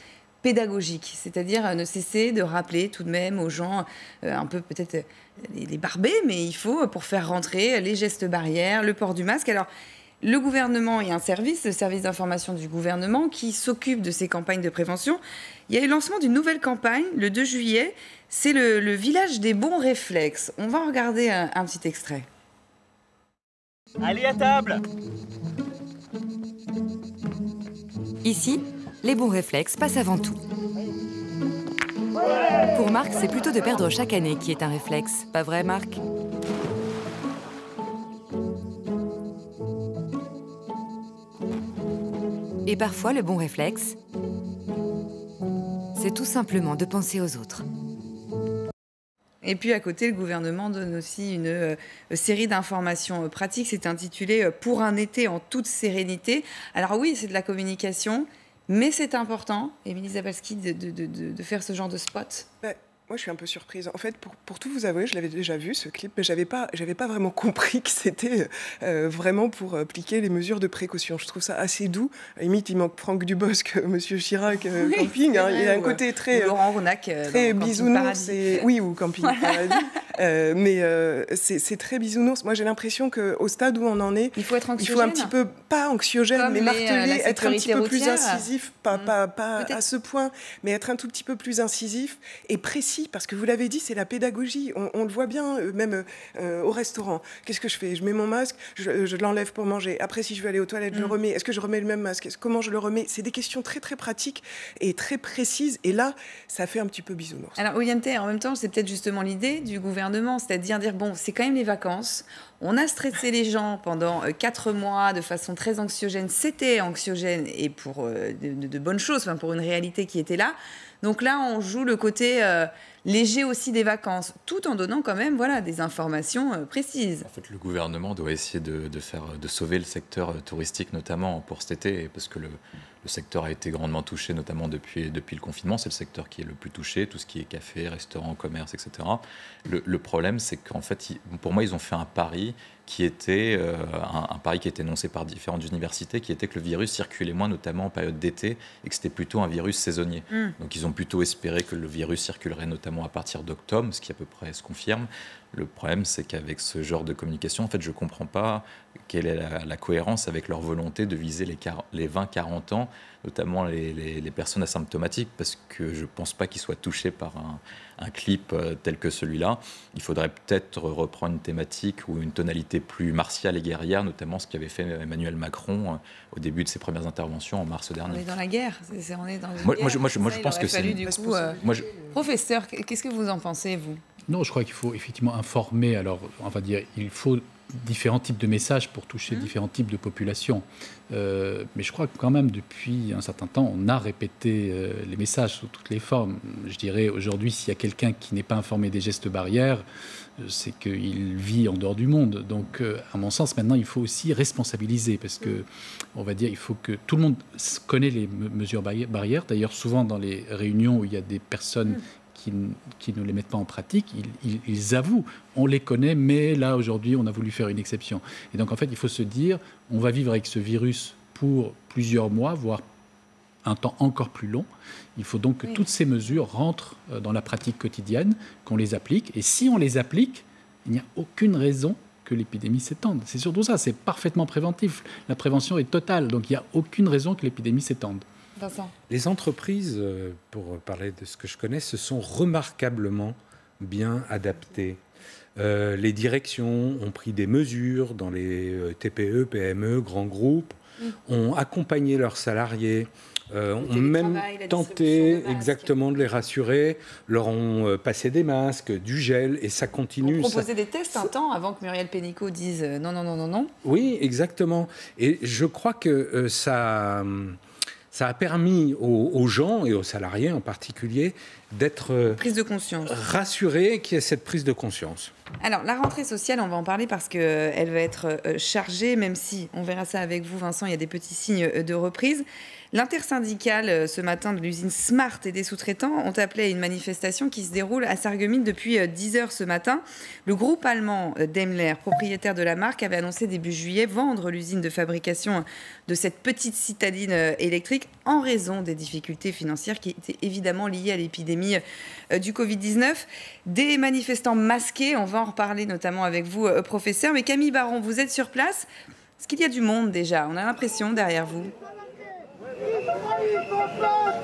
pédagogique, c'est-à-dire ne cesser de rappeler tout de même aux gens, un peu peut-être les barbés, mais il faut, pour faire rentrer les gestes barrières, le port du masque. Alors, le gouvernement et un service, le service d'information du gouvernement, qui s'occupe de ces campagnes de prévention. Il y a eu le lancement d'une nouvelle campagne, le 2 juillet, c'est le village des bons réflexes. On va regarder un petit extrait. Allez à table! Ici, les bons réflexes passent avant tout. Pour Marc, c'est plutôt de perdre chaque année qui est un réflexe. Pas vrai, Marc? Et parfois, le bon réflexe, c'est tout simplement de penser aux autres. Et puis à côté, le gouvernement donne aussi une série d'informations pratiques. C'est intitulé « Pour un été en toute sérénité ». Alors oui, c'est de la communication, mais c'est important, Émilie Zapalski, de faire ce genre de spot. Moi, je suis un peu surprise. En fait, pour tout vous avouer, je l'avais déjà vu, ce clip, mais j'avais pas vraiment compris que c'était vraiment pour appliquer les mesures de précaution. Je trouve ça assez doux. À la limite, il manque Franck Dubosc, Monsieur Chirac, oui, Camping. Hein. Il y a un côté très... Laurent Ronac, très bisounours. Oui, ou Camping Paradis. Mais c'est très bisounours. Moi, j'ai l'impression qu'au stade où on en est, il faut être anxiogène. Il faut un petit peu, pas anxiogène, comme mais marteler, être un petit peu plus incisif. Pas à ce point, mais être un tout petit peu plus incisif et précis. Parce que vous l'avez dit, c'est la pédagogie. On le voit bien, même au restaurant. Qu'est-ce que je fais? Je mets mon masque, je l'enlève pour manger. Après, si je veux aller aux toilettes, je le remets. Est-ce que je remets le même masque? Comment je le remets? C'est des questions très, très pratiques et très précises. Et là, ça fait un petit peu bisounours. Alors, William Tay, en même temps, c'est peut-être justement l'idée du gouvernement, c'est-à-dire dire, bon, c'est quand même les vacances. On a stressé les gens pendant 4 mois de façon très anxiogène. C'était anxiogène et pour de bonnes choses, enfin, pour une réalité qui était là. Donc là, on joue le côté léger aussi des vacances, tout en donnant quand même des informations précises. En fait, le gouvernement doit essayer de sauver le secteur touristique, notamment pour cet été, parce que le secteur a été grandement touché, notamment depuis le confinement. C'est le secteur qui est le plus touché, tout ce qui est café, restaurant, commerce, etc. Le problème, c'est qu'en fait, pour moi, ils ont fait un pari qui était un pari qui était énoncé par différentes universités, qui était que le virus circulait moins, notamment en période d'été, et que c'était plutôt un virus saisonnier. Donc ils ont plutôt espéré que le virus circulerait notamment à partir d'octobre, ce qui à peu près se confirme. Le problème, c'est qu'avec ce genre de communication, en fait, je ne comprends pas quelle est la cohérence avec leur volonté de viser les 20-40 ans, notamment les personnes asymptomatiques, parce que je ne pense pas qu'ils soient touchés par un clip tel que celui-là. Il faudrait peut-être reprendre une thématique ou une tonalité plus martiale et guerrière, notamment ce qu'avait fait Emmanuel Macron au début de ses premières interventions en mars dernier. On est dans la guerre. On est dans une guerre. Moi, je pense que c'est... Professeur, qu'est-ce que vous en pensez, vous? Non, je crois qu'il faut effectivement informer. Alors, on va dire, il faut différents types de messages pour toucher différents types de populations. Mais je crois que quand même, depuis un certain temps, on a répété les messages sous toutes les formes. Je dirais, aujourd'hui, s'il y a quelqu'un qui n'est pas informé des gestes barrières, c'est qu'il vit en dehors du monde. Donc, à mon sens, maintenant, il faut aussi responsabiliser, parce que, on va dire, il faut que tout le monde connaisse les mesures barrières. D'ailleurs, souvent, dans les réunions où il y a des personnes qui ne les mettent pas en pratique, ils avouent, on les connaît, mais là, aujourd'hui, on a voulu faire une exception. Et donc, en fait, il faut se dire, on va vivre avec ce virus pour plusieurs mois, voire un temps encore plus long. Il faut donc que toutes ces mesures rentrent dans la pratique quotidienne, qu'on les applique. Et si on les applique, il n'y a aucune raison que l'épidémie s'étende. C'est surtout ça, c'est parfaitement préventif. La prévention est totale, donc il n'y a aucune raison que l'épidémie s'étende. Vincent. Les entreprises, pour parler de ce que je connais, se sont remarquablement bien adaptées. Les directions ont pris des mesures dans les TPE, PME, grands groupes, ont accompagné leurs salariés, ont même tenté exactement de les rassurer, leur ont passé des masques, du gel, et ça continue. On proposait des tests un temps avant que Muriel Pénicaud dise non, non, non, non, non. Oui, exactement. Et je crois que ça a permis aux gens et aux salariés en particulier d'être prise de conscience, rassurés qu'il y ait cette prise de conscience. Alors, la rentrée sociale, on va en parler parce qu'elle va être chargée, même si, on verra ça avec vous, Vincent, il y a des petits signes de reprise. L'intersyndicale, ce matin, de l'usine Smart et des sous-traitants ont appelé à une manifestation qui se déroule à Sarreguemines depuis 10 heures ce matin. Le groupe allemand Daimler, propriétaire de la marque, avait annoncé début juillet vendre l'usine de fabrication de cette petite citadine électrique en raison des difficultés financières qui étaient évidemment liées à l'épidémie du Covid-19. Des manifestants masqués, on va en reparler notamment avec vous, professeur. Mais Camille Baron, vous êtes sur place. Est-ce qu'il y a du monde déjà? On a l'impression derrière vous.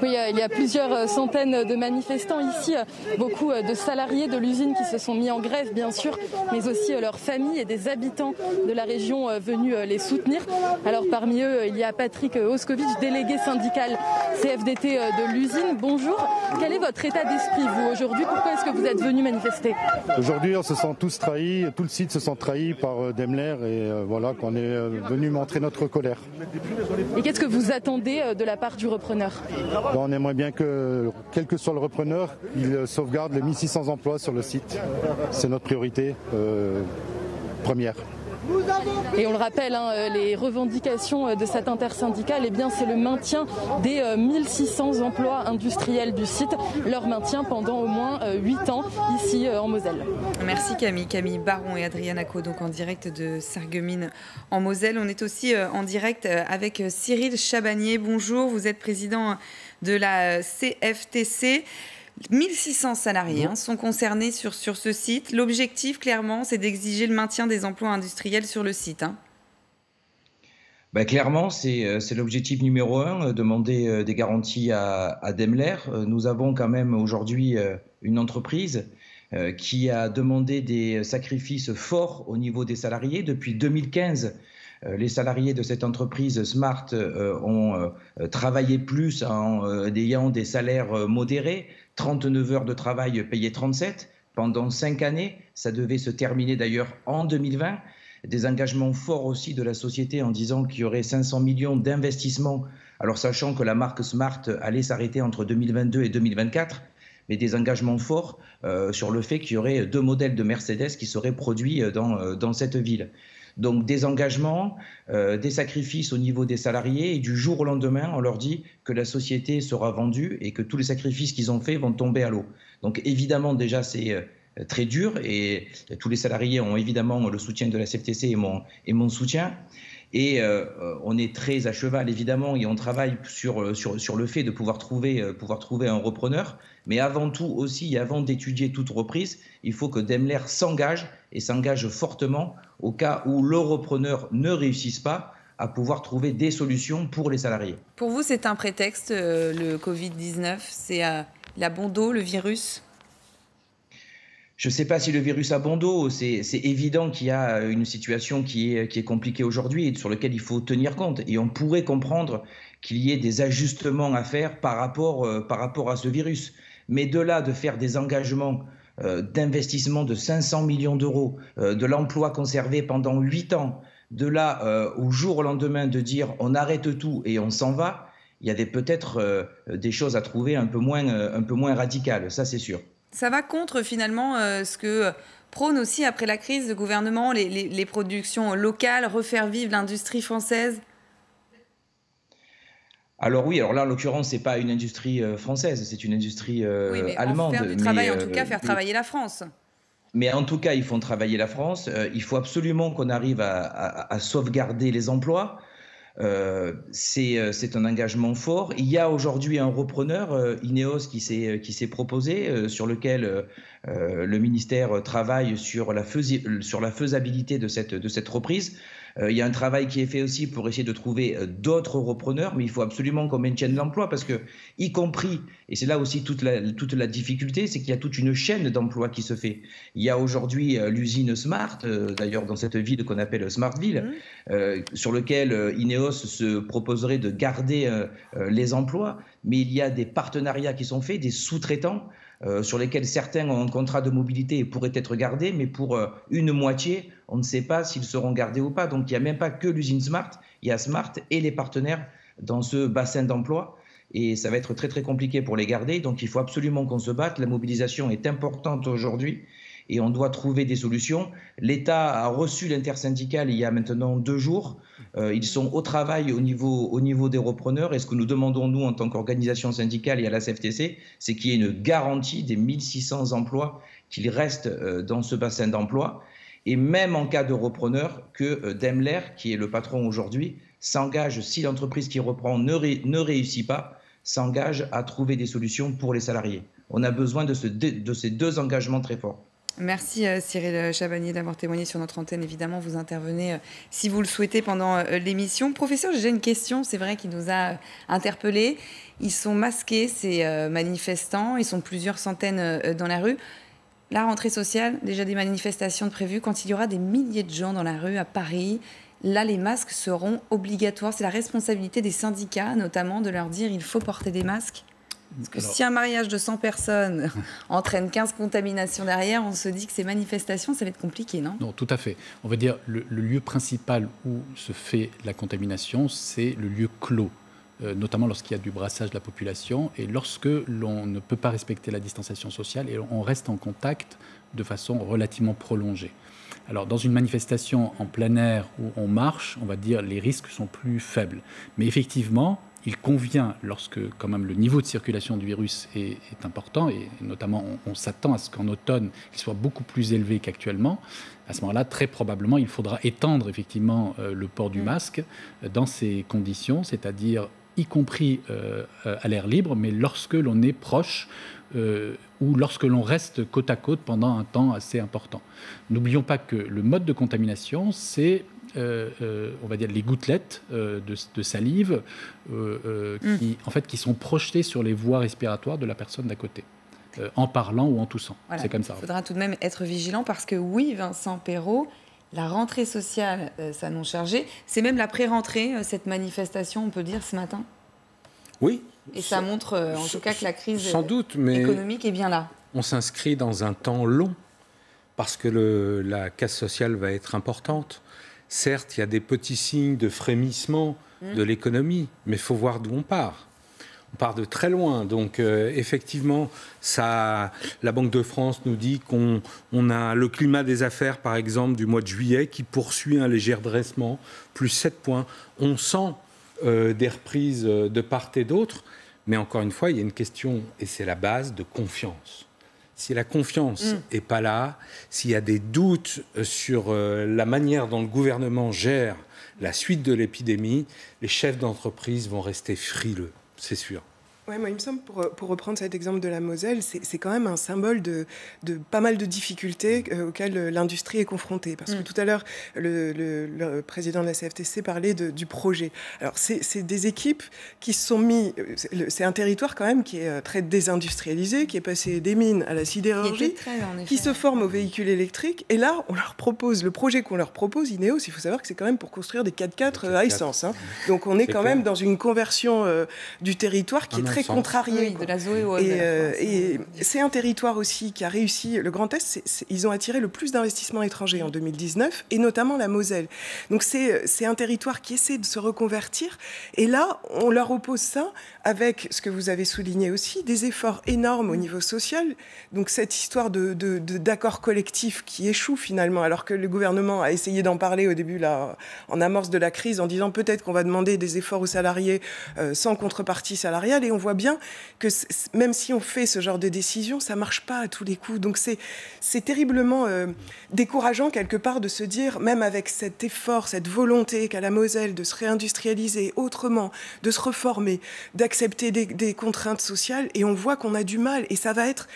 Oui, il y a plusieurs centaines de manifestants ici, beaucoup de salariés de l'usine qui se sont mis en grève, bien sûr, mais aussi leurs familles et des habitants de la région venus les soutenir. Alors parmi eux, il y a Patrick Oskovic, délégué syndical CFDT de l'usine. Bonjour, quel est votre état d'esprit, vous, aujourd'hui? Pourquoi est-ce que vous êtes venus manifester? Aujourd'hui, on se sent tous trahis, tout le site se sent trahi par Daimler et voilà qu'on est venu montrer notre colère. Et qu'est-ce que vous attendez de la part du repreneur? On aimerait bien que, quel que soit le repreneur, il sauvegarde les 1600 emplois sur le site. C'est notre priorité première. Et on le rappelle, les revendications de cette intersyndicale, eh bien, c'est le maintien des 1600 emplois industriels du site, leur maintien pendant au moins 8 ans ici en Moselle. Merci Camille. Camille Baron et Adriana Co, donc en direct de Sarreguemines en Moselle. On est aussi en direct avec Cyril Chabagnier. Bonjour, vous êtes président de la CFTC. 1600 salariés sont concernés sur ce site. L'objectif, clairement, c'est d'exiger le maintien des emplois industriels sur le site. Clairement, c'est l'objectif numéro 1, demander des garanties à Daimler. Nous avons quand même aujourd'hui une entreprise qui a demandé des sacrifices forts au niveau des salariés. Depuis 2015, les salariés de cette entreprise Smart ont travaillé plus en ayant des salaires modérés, 39 heures de travail payées 37 pendant 5 années. Ça devait se terminer d'ailleurs en 2020. Des engagements forts aussi de la société en disant qu'il y aurait 500 millions d'investissements, alors sachant que la marque Smart allait s'arrêter entre 2022 et 2024, mais des engagements forts sur le fait qu'il y aurait 2 modèles de Mercedes qui seraient produits dans cette ville. Donc des engagements, des sacrifices au niveau des salariés, et du jour au lendemain, on leur dit que la société sera vendue et que tous les sacrifices qu'ils ont faits vont tomber à l'eau. Donc évidemment, déjà, c'est très dur, et tous les salariés ont évidemment le soutien de la CFTC et mon soutien. Et on est très à cheval, évidemment, et on travaille sur le fait de pouvoir trouver un repreneur. Mais avant tout aussi, avant d'étudier toute reprise, il faut que Daimler s'engage, et s'engage fortement, au cas où le repreneur ne réussisse pas, à pouvoir trouver des solutions pour les salariés. Pour vous, c'est un prétexte, le Covid-19 ? C'est la bon dos, le virus ? Je ne sais pas si le virus a bon dos. C'est évident qu'il y a une situation qui est compliquée aujourd'hui et sur laquelle il faut tenir compte. Et on pourrait comprendre qu'il y ait des ajustements à faire par rapport à ce virus. Mais de là, de faire des engagements d'investissement de 500 millions d'euros, de l'emploi conservé pendant 8 ans, de là au jour au lendemain de dire on arrête tout et on s'en va, il y avait peut-être des choses à trouver un peu moins radicales, ça c'est sûr. Ça va contre finalement ce que prône aussi après la crise le gouvernement, les productions locales, refaire vivre l'industrie française ? Alors oui, alors là en l'occurrence c'est pas une industrie française, c'est une industrie allemande. Faire du travail, en tout cas faire travailler la France. Mais en tout cas ils font travailler la France. Il faut absolument qu'on arrive à sauvegarder les emplois. C'est un engagement fort. Il y a aujourd'hui un repreneur, Ineos, qui s'est proposé, sur lequel le ministère travaille sur la faisabilité de cette reprise. Il y a un travail qui est fait aussi pour essayer de trouver d'autres repreneurs, mais il faut absolument qu'on maintienne l'emploi parce que, y compris, et c'est là aussi toute la difficulté, c'est qu'il y a toute une chaîne d'emplois qui se fait. Il y a aujourd'hui l'usine Smart, d'ailleurs dans cette ville qu'on appelle Smartville, sur lequel Ineos se proposerait de garder les emplois, mais il y a des partenariats qui sont faits, des sous-traitants, sur lesquels certains ont un contrat de mobilité et pourraient être gardés, mais pour une moitié, on ne sait pas s'ils seront gardés ou pas. Donc il n'y a même pas que l'usine Smart, il y a Smart et les partenaires dans ce bassin d'emploi. Et ça va être très très compliqué pour les garder. Donc il faut absolument qu'on se batte. La mobilisation est importante aujourd'hui et on doit trouver des solutions. L'État a reçu l'intersyndicale il y a maintenant 2 jours. Ils sont au travail au niveau des repreneurs. Et ce que nous demandons, nous, en tant qu'organisation syndicale et à la CFTC, c'est qu'il y ait une garantie des 1600 emplois qu'ils restent dans ce bassin d'emploi. Et même en cas de repreneur, que Daimler, qui est le patron aujourd'hui, s'engage, si l'entreprise qui reprend ne réussit pas, s'engage à trouver des solutions pour les salariés. On a besoin de ces 2 engagements très forts. Merci Cyril Chabagnier d'avoir témoigné sur notre antenne. Évidemment, vous intervenez si vous le souhaitez pendant l'émission. Professeur, j'ai une question, c'est vrai, qui nous a interpellés. Ils sont masqués, ces manifestants, ils sont plusieurs centaines dans la rue. La rentrée sociale, déjà des manifestations prévues. Quand il y aura des milliers de gens dans la rue à Paris, là, les masques seront obligatoires. C'est la responsabilité des syndicats, notamment, de leur dire il faut porter des masques. Parce que si un mariage de 100 personnes entraîne 15 contaminations derrière, on se dit que ces manifestations, ça va être compliqué, non ? Non, tout à fait. On va dire le lieu principal où se fait la contamination, c'est le lieu clos. notamment lorsqu'il y a du brassage de la population et lorsque l'on ne peut pas respecter la distanciation sociale et on reste en contact de façon relativement prolongée. Alors, dans une manifestation en plein air où on marche, on va dire les risques sont plus faibles. Mais effectivement, il convient, lorsque quand même le niveau de circulation du virus est important, et notamment on s'attend à ce qu'en automne, il soit beaucoup plus élevé qu'actuellement, à ce moment-là, très probablement, il faudra étendre effectivement le port du masque dans ces conditions, c'est-à-dire y compris à l'air libre, mais lorsque l'on est proche ou lorsque l'on reste côte à côte pendant un temps assez important. N'oublions pas que le mode de contamination, c'est on va dire les gouttelettes de salive qui sont projetées sur les voies respiratoires de la personne d'à côté, en parlant ou en toussant. Voilà. C'est comme ça. Il faudra tout de même être vigilant parce que oui, Vincent Perrault, la rentrée sociale s'annonce chargée. C'est même la pré-rentrée, cette manifestation, on peut dire, ce matin. Oui. Et ça montre en tout cas que la crise sans doute, mais économique est bien là. On s'inscrit dans un temps long parce que la casse sociale va être importante. Certes, il y a des petits signes de frémissement de l'économie, mais il faut voir d'où on part. On part de très loin. Donc, effectivement, la Banque de France nous dit qu'on a le climat des affaires, par exemple, du mois de juillet, qui poursuit un léger redressement, plus 7 points. On sent des reprises de part et d'autre, mais encore une fois, il y a une question, et c'est la base, de confiance. Si la confiance n'est pas là, s'il y a des doutes sur la manière dont le gouvernement gère la suite de l'épidémie, les chefs d'entreprise vont rester frileux, c'est sûr. Ouais, moi, il me semble, pour reprendre cet exemple de la Moselle, c'est quand même un symbole de pas mal de difficultés auxquelles l'industrie est confrontée. Parce que tout à l'heure, le président de la CFTC parlait du projet. Alors, c'est des équipes qui se sont mis... C'est un territoire quand même qui est très désindustrialisé, qui est passé des mines à la sidérurgie, qui se forme aux véhicules électriques. Et là, on leur propose, le projet qu'on leur propose, Ineos, il faut savoir que c'est quand même pour construire des 4x4 à essence. Hein. Donc, on est quand même dans une conversion du territoire qui est très contrarié. Oui, de la Zoé au et c'est un territoire aussi qui a réussi. Le Grand Est, ils ont attiré le plus d'investissements étrangers en 2019, et notamment la Moselle. Donc c'est un territoire qui essaie de se reconvertir. Et là, on leur oppose ça avec, ce que vous avez souligné aussi, des efforts énormes au niveau social. Donc cette histoire d'accord collectif qui échoue finalement, alors que le gouvernement a essayé d'en parler au début, là, en amorce de la crise, en disant peut-être qu'on va demander des efforts aux salariés sans contrepartie salariale. Et on voit bien que même si on fait ce genre de décision, ça ne marche pas à tous les coups. Donc c'est terriblement décourageant quelque part de se dire, même avec cet effort, cette volonté qu'a la Moselle de se réindustrialiser autrement, de se reformer, d'accepter des contraintes sociales, et on voit qu'on a du mal. Et ça va être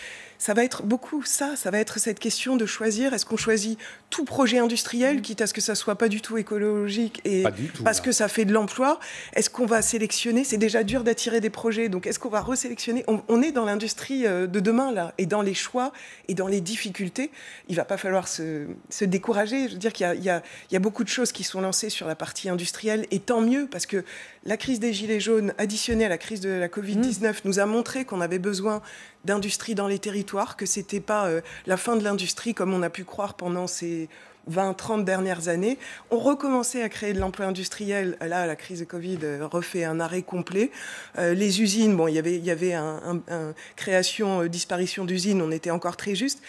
beaucoup ça va être cette question de choisir, est-ce qu'on choisit tout projet industriel, quitte à ce que ça soit pas du tout écologique, et parce que ça fait de l'emploi, est-ce qu'on va sélectionner, c'est déjà dur d'attirer des projets, donc est-ce qu'on va resélectionner, on est dans l'industrie de demain là, et dans les choix, et dans les difficultés, il va pas falloir se décourager, je veux dire qu'il y a beaucoup de choses qui sont lancées sur la partie industrielle, et tant mieux, parce que la crise des Gilets jaunes, additionnée à la crise de la Covid-19, nous a montré qu'on avait besoin d'industrie dans les territoires, que c'était pas la fin de l'industrie comme on a pu croire pendant ces 20-30 dernières années. On recommençait à créer de l'emploi industriel. Là, la crise de Covid refait un arrêt complet. Les usines, bon, il y avait création, disparition d'usines, on était encore très juste.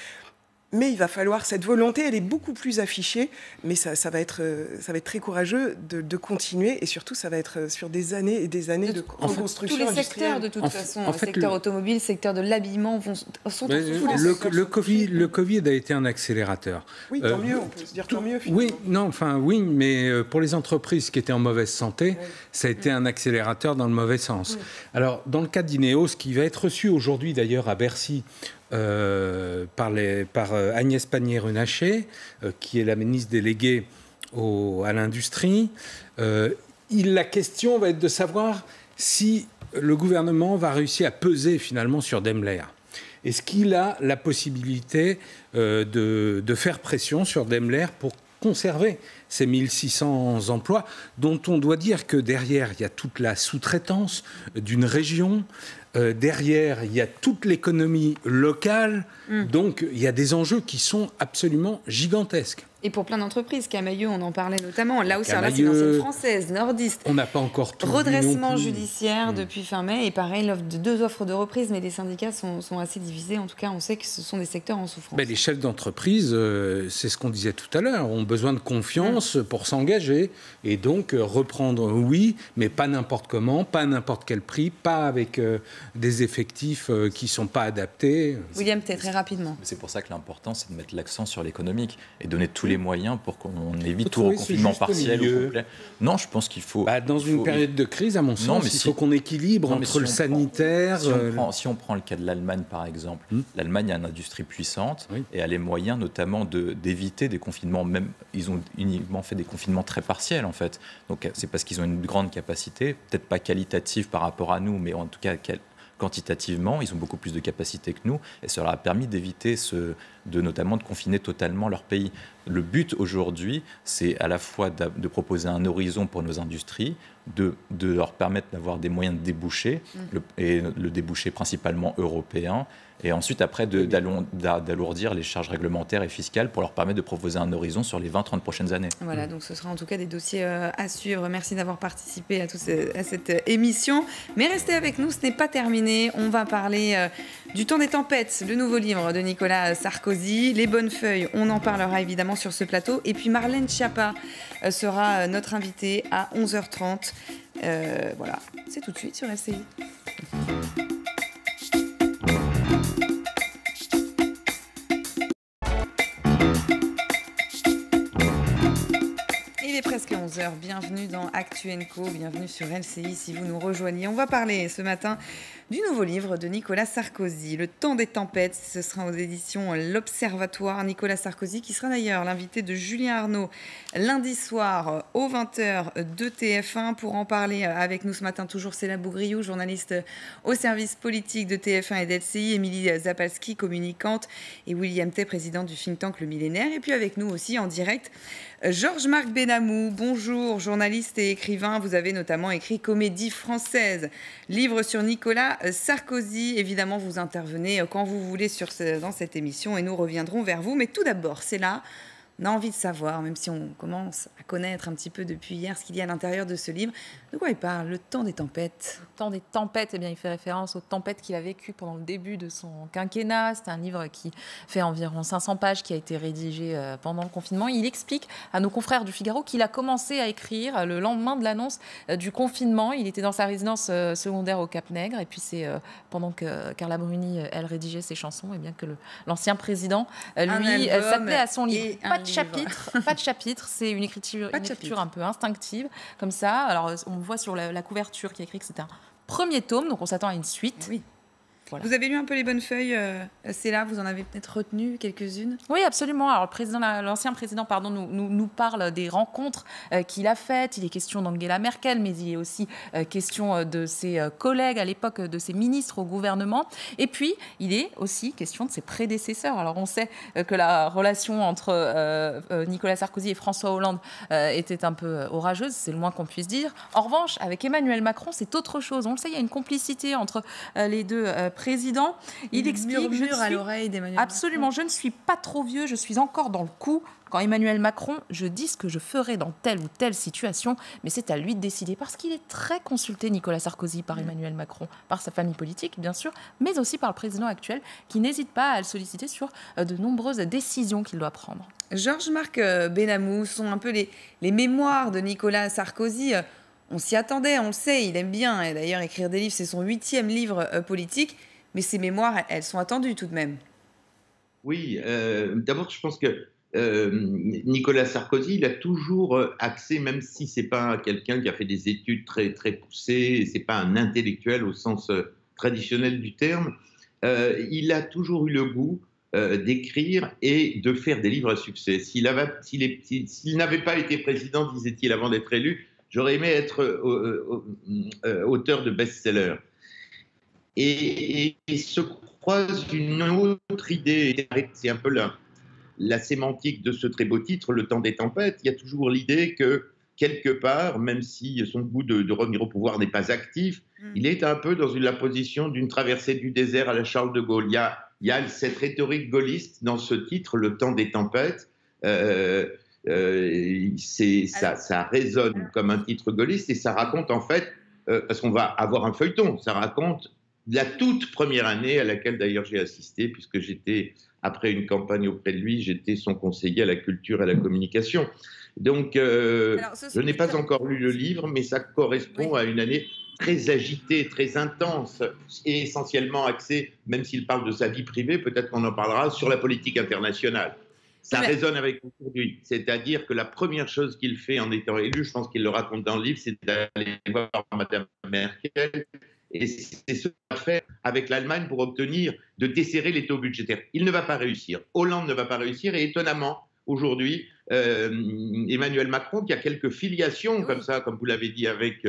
Mais il va falloir, cette volonté, elle est beaucoup plus affichée, mais ça va être très courageux de continuer, et surtout, ça va être sur des années et des années de reconstruction industrielle. Tous les secteurs, de toute façon, le secteur automobile, le secteur de l'habillement, sont le Covid a été un accélérateur. Oui, tant mieux, on peut se dire tant mieux. Finalement. Oui, mais pour les entreprises qui étaient en mauvaise santé, ça a été un accélérateur dans le mauvais sens. Oui. Alors, dans le cas d'Ineos, qui va être reçu aujourd'hui d'ailleurs à Bercy, par Agnès Pannier-Runacher, qui est la ministre déléguée à l'industrie. La question va être de savoir si le gouvernement va réussir à peser finalement sur Daimler. Est-ce qu'il a la possibilité de faire pression sur Daimler pour conserver ces 1600 emplois, dont on doit dire que derrière, il y a toute la sous-traitance d'une région. Derrière, il y a toute l'économie locale. Donc, il y a des enjeux qui sont absolument gigantesques. Et pour plein d'entreprises, Camaïeu, on en parlait notamment. Là aussi, là, c'est une ancienne française, nordiste. On n'a pas encore tout redressement judiciaire depuis fin mai. Et pareil, deux offres de reprise, mais les syndicats sont assez divisés. En tout cas, on sait que ce sont des secteurs en souffrance. Les chefs d'entreprise, c'est ce qu'on disait tout à l'heure, ont besoin de confiance pour s'engager. Et donc, reprendre, oui, mais pas n'importe comment, pas à n'importe quel prix, pas avec des effectifs qui ne sont pas adaptés. William, peut-être très rapidement. C'est pour ça que l'important, c'est de mettre l'accent sur l'économique et donner tous les moyens pour qu'on évite tout reconfinement partiel ou complet. Non, je pense qu'il faut... Dans une période de crise, à mon sens, il faut qu'on équilibre entre le sanitaire... Si on prend le cas de l'Allemagne, par exemple, l'Allemagne a une industrie puissante et a les moyens notamment d'éviter des confinements. Même, ils ont uniquement fait des confinements très partiels, en fait. Donc, c'est parce qu'ils ont une grande capacité, peut-être pas qualitative par rapport à nous, mais en tout cas... quantitativement, ils ont beaucoup plus de capacités que nous et ça leur a permis d'éviter notamment de confiner totalement leur pays. Le but aujourd'hui, c'est à la fois de proposer un horizon pour nos industries, de leur permettre d'avoir des moyens de déboucher, et le débouché principalement européen, et ensuite après d'alourdir les charges réglementaires et fiscales pour leur permettre de proposer un horizon sur les 20-30 prochaines années. Voilà, donc ce sera en tout cas des dossiers à suivre. Merci d'avoir participé à cette émission. Mais restez avec nous, ce n'est pas terminé. On va parler du temps des tempêtes, le nouveau livre de Nicolas Sarkozy. Les bonnes feuilles, on en parlera évidemment sur ce plateau. Et puis Marlène Schiappa sera notre invitée à 11h30. Voilà, c'est tout de suite sur RCI. Il est presque 11h, bienvenue dans Actu & Co, bienvenue sur LCI si vous nous rejoignez. On va parler ce matin du nouveau livre de Nicolas Sarkozy, Le temps des tempêtes. Ce sera aux éditions L'Observatoire. Nicolas Sarkozy qui sera d'ailleurs l'invité de Julien Arnaud lundi soir aux 20h de TF1. Pour en parler avec nous ce matin, toujours Céla Bougriou, journaliste au service politique de TF1 et d'LCI, Émilie Zapalski, communicante, et William Tay, président du think tank Le Millénaire. Et puis avec nous aussi en direct, Georges-Marc Benamou. Bonjour, journaliste et écrivain. Vous avez notamment écrit Comédie française, livre sur Nicolas Sarkozy. Évidemment, vous intervenez quand vous voulez dans cette émission et nous reviendrons vers vous. Mais tout d'abord, c'est là, on a envie de savoir, même si on commence à connaître un petit peu depuis hier ce qu'il y a à l'intérieur de ce livre. De quoi il parle? Le temps des tempêtes. Le temps des tempêtes, eh bien, il fait référence aux tempêtes qu'il a vécues pendant le début de son quinquennat. C'est un livre qui fait environ 500 pages, qui a été rédigé pendant le confinement. Il explique à nos confrères du Figaro qu'il a commencé à écrire le lendemain de l'annonce du confinement. Il était dans sa résidence secondaire au Cap-Nègre. Et puis c'est pendant que Carla Bruni, elle rédigeait ses chansons, eh bien que l'ancien président, lui, s'appelait à son livre. Pas de chapitre, c'est une écriture un peu instinctive, comme ça. Alors, on voit sur la couverture qui est écrit que c'est un premier tome, donc on s'attend à une suite. Oui. Voilà. Vous avez lu un peu les bonnes feuilles, c'est là, vous en avez peut-être retenu quelques-unes? Oui, absolument. Alors, l'ancien président nous parle des rencontres qu'il a faites. Il est question d'Angela Merkel, mais il est aussi question de ses collègues à l'époque, de ses ministres au gouvernement. Et puis, il est aussi question de ses prédécesseurs. Alors, on sait que la relation entre Nicolas Sarkozy et François Hollande était un peu orageuse, c'est le moins qu'on puisse dire. En revanche, avec Emmanuel Macron, c'est autre chose. On le sait, il y a une complicité entre les deux président. Il explique, murmure à l'oreille d'Emmanuel Macron. Absolument, je ne suis pas trop vieux, je suis encore dans le coup. Quand Emmanuel Macron, je dis ce que je ferai dans telle ou telle situation, mais c'est à lui de décider, parce qu'il est très consulté, Nicolas Sarkozy, par Emmanuel Macron, par sa famille politique, bien sûr, mais aussi par le président actuel, qui n'hésite pas à le solliciter sur de nombreuses décisions qu'il doit prendre. Georges-Marc Benamou, sont un peu les mémoires de Nicolas Sarkozy. On s'y attendait, on le sait, il aime bien, et d'ailleurs écrire des livres, c'est son 8e livre politique. Mais ces mémoires, elles sont attendues tout de même. Oui, d'abord, je pense que Nicolas Sarkozy, il a toujours axé, même si ce n'est pas quelqu'un qui a fait des études très, très poussées, ce n'est pas un intellectuel au sens traditionnel du terme, il a toujours eu le goût d'écrire et de faire des livres à succès. S'il n'avait pas été président, disait-il avant d'être élu, j'aurais aimé être auteur de best-seller. Et se croise une autre idée, c'est un peu la sémantique de ce très beau titre, Le temps des tempêtes. Il y a toujours l'idée que, quelque part, même si son goût de revenir au pouvoir n'est pas actif, il est un peu dans la position d'une traversée du désert à la Charles de Gaulle. Il y a cette rhétorique gaulliste dans ce titre, Le temps des tempêtes, Ça résonne comme un titre gaulliste et ça raconte en fait, parce qu'on va avoir un feuilleton, ça raconte la toute première année à laquelle d'ailleurs j'ai assisté, puisque j'étais, après une campagne auprès de lui, j'étais son conseiller à la culture et à la communication. Donc, je n'ai pas encore lu le livre, mais ça correspond à une année très agitée, très intense, et essentiellement axée, même s'il parle de sa vie privée, peut-être qu'on en parlera, sur la politique internationale. Ça résonne avec aujourd'hui. C'est-à-dire que la première chose qu'il fait en étant élu, je pense qu'il le raconte dans le livre, c'est d'aller voir Mme Merkel. Et c'est ce qu'il va faire avec l'Allemagne pour obtenir de desserrer les taux budgétaires. Il ne va pas réussir. Hollande ne va pas réussir. Et étonnamment, aujourd'hui, Emmanuel Macron, qui a quelques filiations comme ça, comme vous l'avez dit, avec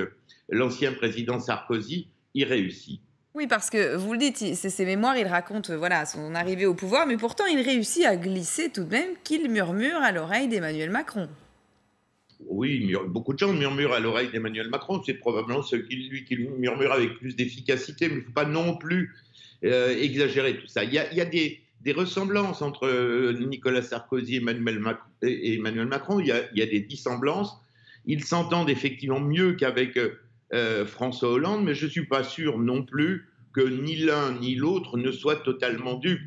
l'ancien président Sarkozy, y réussit. Oui, parce que vous le dites, c'est ses mémoires, il raconte voilà, son arrivée au pouvoir, mais pourtant il réussit à glisser tout de même qu'il murmure à l'oreille d'Emmanuel Macron. Oui, beaucoup de gens murmurent à l'oreille d'Emmanuel Macron, c'est probablement celui qui murmure avec plus d'efficacité, mais il ne faut pas non plus exagérer tout ça. Il y a des ressemblances entre Nicolas Sarkozy et Emmanuel Macron, il y a des dissemblances. Ils s'entendent effectivement mieux qu'avec François Hollande, mais je ne suis pas sûr non plus que ni l'un ni l'autre ne soient totalement dupes.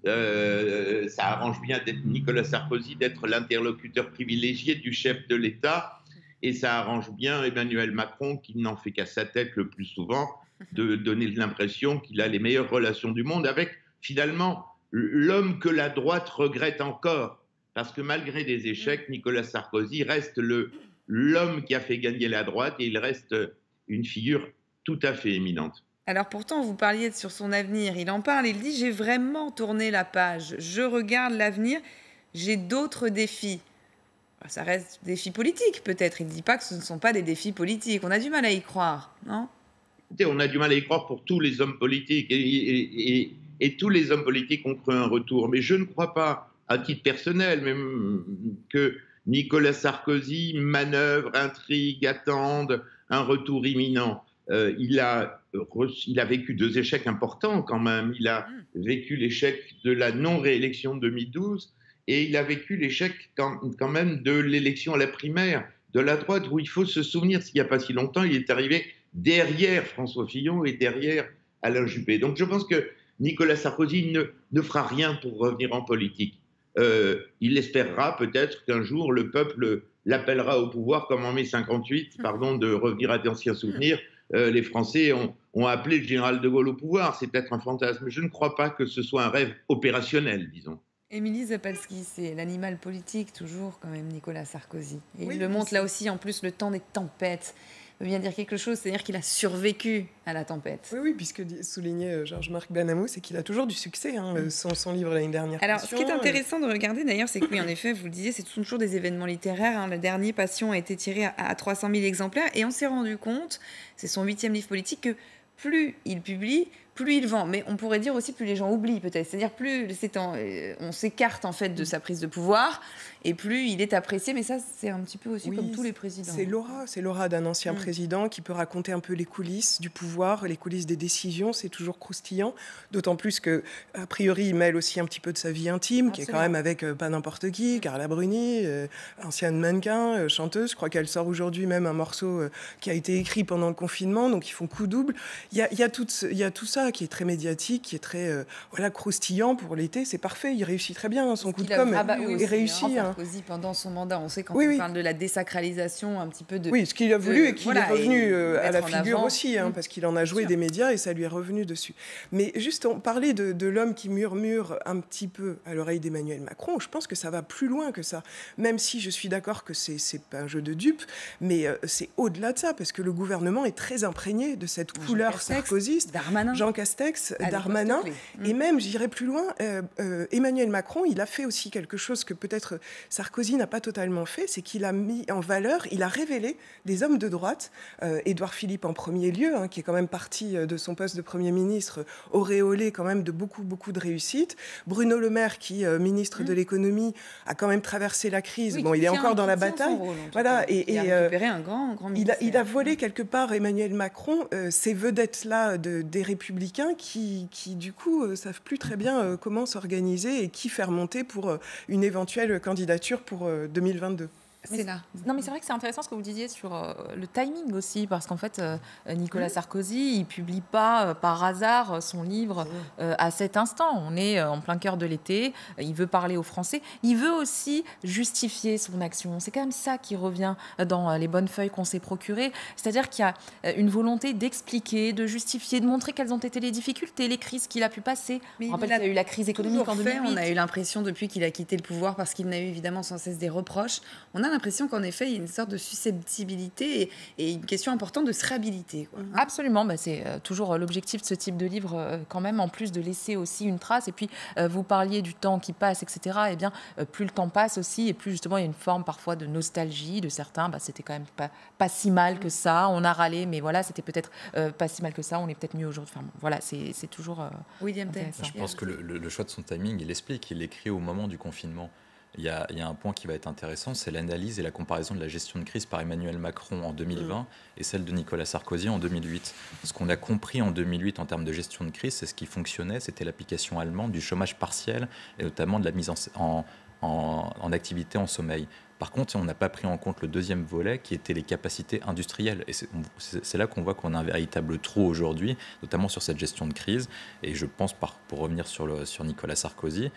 Ça arrange bien Nicolas Sarkozy d'être l'interlocuteur privilégié du chef de l'État, et ça arrange bien Emmanuel Macron, qui n'en fait qu'à sa tête le plus souvent, de donner l'impression qu'il a les meilleures relations du monde avec, finalement, l'homme que la droite regrette encore. Parce que malgré des échecs, Nicolas Sarkozy reste l'homme qui a fait gagner la droite, et il reste une figure tout à fait éminente. Alors pourtant, vous parliez sur son avenir. Il en parle, il dit « J'ai vraiment tourné la page. Je regarde l'avenir. J'ai d'autres défis. » Ça reste des défis politiques, peut-être. Il ne dit pas que ce ne sont pas des défis politiques. On a du mal à y croire, non ? Écoutez, on a du mal à y croire pour tous les hommes politiques. Et tous les hommes politiques ont cru un retour. Mais je ne crois pas, à titre personnel, même que Nicolas Sarkozy manœuvre, intrigue, attende un retour imminent. Il a vécu 2 échecs importants quand même. Il a vécu l'échec de la non-réélection de 2012 et il a vécu l'échec quand même de l'élection à la primaire de la droite, où il faut se souvenir, s'il n'y a pas si longtemps, il est arrivé derrière François Fillon et derrière Alain Juppé. Donc je pense que Nicolas Sarkozy ne fera rien pour revenir en politique. Il espérera peut-être qu'un jour le peuple l'appellera au pouvoir, comme en mai 58, pardon de revenir à d'anciens souvenirs. Les Français ont appelé le général de Gaulle au pouvoir. C'est peut-être un fantasme. Je ne crois pas que ce soit un rêve opérationnel, disons. Émilie Zapalski, c'est l'animal politique, toujours, quand même, Nicolas Sarkozy. Et oui, il le montre là aussi, en plus, le temps des tempêtes. Ça veut bien dire quelque chose, c'est-à-dire qu'il a survécu à la tempête. Oui, oui, puisque soulignait Georges-Marc Benamou, c'est qu'il a toujours du succès, son livre l'année dernière. Alors, ce qui est intéressant de regarder d'ailleurs, c'est que oui, en effet, vous le disiez, c'est toujours des événements littéraires. Le dernier, Passion, a été tiré à 300 000 exemplaires, et on s'est rendu compte, c'est son 8e livre politique, que plus il publie, plus il vend. Mais on pourrait dire aussi plus les gens oublient peut-être. C'est-à-dire plus on s'écarte en fait de sa prise de pouvoir et plus il est apprécié. Mais ça, c'est un petit peu aussi comme tous les présidents. C'est l'aura d'un ancien président qui peut raconter un peu les coulisses du pouvoir, les coulisses des décisions. C'est toujours croustillant. D'autant plus que, a priori, il mêle aussi un petit peu de sa vie intime, qui est quand même avec pas n'importe qui, Carla Bruni, ancienne mannequin, chanteuse. Je crois qu'elle sort aujourd'hui même un morceau qui a été écrit pendant le confinement. Donc ils font coup double. Il y a tout ça qui est très médiatique, qui est très croustillant pour l'été. C'est parfait, il réussit très bien son coup de com'. Il réussit. Sarkozy pendant son mandat, on sait quand on parle de la désacralisation un petit peu de. Oui, ce qu'il a voulu et qu'il est revenu à la figure aussi, parce qu'il en a joué des médias et ça lui est revenu dessus. Mais juste on parlait de l'homme qui murmure un petit peu à l'oreille d'Emmanuel Macron. Je pense que ça va plus loin que ça. Même si je suis d'accord que c'est pas un jeu de dupes, mais c'est au-delà de ça, parce que le gouvernement est très imprégné de cette couleur sarkozyste. Jean Castex, Darmanin, et même, j'irai plus loin, Emmanuel Macron, il a fait aussi quelque chose que peut-être Sarkozy n'a pas totalement fait, c'est qu'il a mis en valeur, il a révélé des hommes de droite, Édouard Philippe en premier lieu, qui est quand même parti de son poste de Premier ministre, auréolé quand même de beaucoup de réussites. Bruno Le Maire, qui, ministre de l'économie, a quand même traversé la crise. Oui, bon, il est encore dans la bataille. Rôle, voilà, il a récupéré un grand ministère. Il a volé quelque part, Emmanuel Macron, ces vedettes-là des Républicains républicains qui du coup, savent plus très bien comment s'organiser et qui faire monter pour une éventuelle candidature pour 2022. C'est là. Non, mais c'est vrai que c'est intéressant ce que vous disiez sur le timing aussi, parce qu'en fait, Nicolas Sarkozy, il publie pas par hasard son livre à cet instant. On est en plein cœur de l'été, il veut parler aux Français, il veut aussi justifier son action. C'est quand même ça qui revient dans les bonnes feuilles qu'on s'est procurées, c'est-à-dire qu'il y a une volonté d'expliquer, de justifier, de montrer quelles ont été les difficultés, les crises qu'il a pu passer. Mais on rappelle qu'il y a eu la crise économique en 2008. On a eu l'impression depuis qu'il a quitté le pouvoir, parce qu'il n'a eu évidemment sans cesse des reproches, on a l'impression qu'en effet, il y a une sorte de susceptibilité et une question importante de se réhabiliter. Absolument, c'est toujours l'objectif de ce type de livre, quand même, en plus de laisser aussi une trace. Et puis, vous parliez du temps qui passe, etc. Eh bien, plus le temps passe aussi, et plus justement, il y a une forme parfois de nostalgie de certains. C'était quand même pas si mal que ça. On a râlé, mais voilà, c'était peut-être pas si mal que ça. On est peut-être mieux aujourd'hui. Enfin, bon, voilà, c'est toujours William intéressant. Je pense que le choix de son timing, il l'explique. Il l'écrit au moment du confinement. Il y a un point qui va être intéressant, c'est l'analyse et la comparaison de la gestion de crise par Emmanuel Macron en 2020 et celle de Nicolas Sarkozy en 2008. Ce qu'on a compris en 2008 en termes de gestion de crise, c'est ce qui fonctionnait, c'était l'application allemande du chômage partiel et notamment de la mise en activité en sommeil. Par contre, on n'a pas pris en compte le deuxième volet qui était les capacités industrielles. Et c'est là qu'on voit qu'on a un véritable trou aujourd'hui, notamment sur cette gestion de crise. Et je pense, pour revenir sur Nicolas Sarkozy,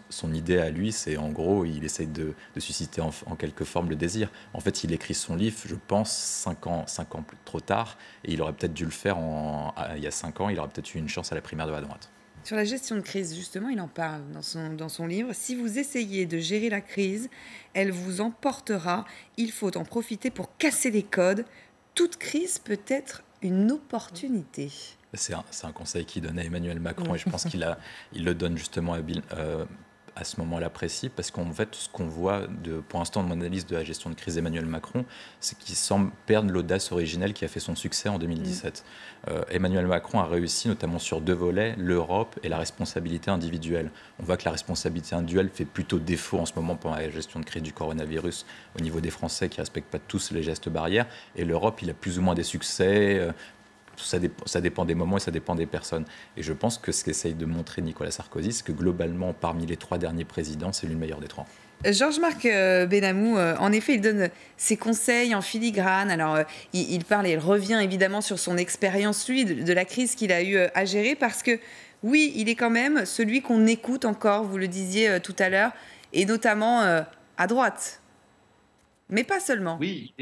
son idée à lui, c'est en gros, il essaye de susciter en quelque forme le désir. En fait, il écrit son livre, je pense, 5 ans plus trop tard, et il aurait peut-être dû le faire il y a 5 ans, il aurait peut-être eu une chance à la primaire de la droite. Sur la gestion de crise, justement, il en parle dans son livre. Si vous essayez de gérer la crise, elle vous emportera. Il faut en profiter pour casser les codes. Toute crise peut être une opportunité. C'est un conseil qu'il donnait à Emmanuel Macron et je pense il le donne justement à ce moment-là précis parce qu'en fait, ce qu'on voit pour l'instant de mon analyse de la gestion de crise d'Emmanuel Macron, c'est qu'il semble perdre l'audace originelle qui a fait son succès en 2017. Emmanuel Macron a réussi notamment sur 2 volets, l'Europe et la responsabilité individuelle. On voit que la responsabilité individuelle fait plutôt défaut en ce moment pendant la gestion de crise du coronavirus au niveau des Français qui ne respectent pas tous les gestes barrières et l'Europe, il a plus ou moins des succès. Ça dépend des moments et ça dépend des personnes. Et je pense que ce qu'essaye de montrer Nicolas Sarkozy, c'est que globalement, parmi les 3 derniers présidents, c'est lui le meilleur des 3. Georges-Marc Benamou, en effet, il donne ses conseils en filigrane. Alors, il parle et il revient évidemment sur son expérience, lui, de la crise qu'il a eu à gérer, parce que, oui, il est quand même celui qu'on écoute encore, vous le disiez tout à l'heure, et notamment à droite. Mais pas seulement. Oui,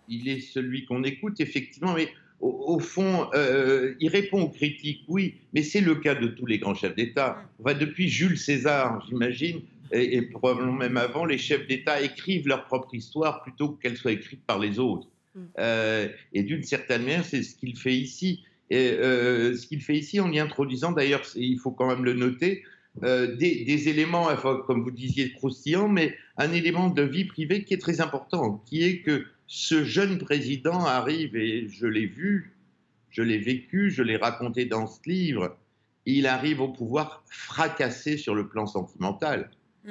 il est celui qu'on écoute, effectivement, mais au fond, il répond aux critiques, oui, mais c'est le cas de tous les grands chefs d'État. Depuis Jules César, j'imagine, et probablement même avant, les chefs d'État écrivent leur propre histoire plutôt qu'elle soit écrite par les autres. Et d'une certaine manière, c'est ce qu'il fait ici. Et ce qu'il fait ici en y introduisant, d'ailleurs, il faut quand même le noter, des éléments, enfin, comme vous disiez, croustillants, mais un élément de vie privée qui est très important, qui est que ce jeune président arrive, et je l'ai vu, je l'ai vécu, je l'ai raconté dans ce livre, il arrive au pouvoir fracassé sur le plan sentimental.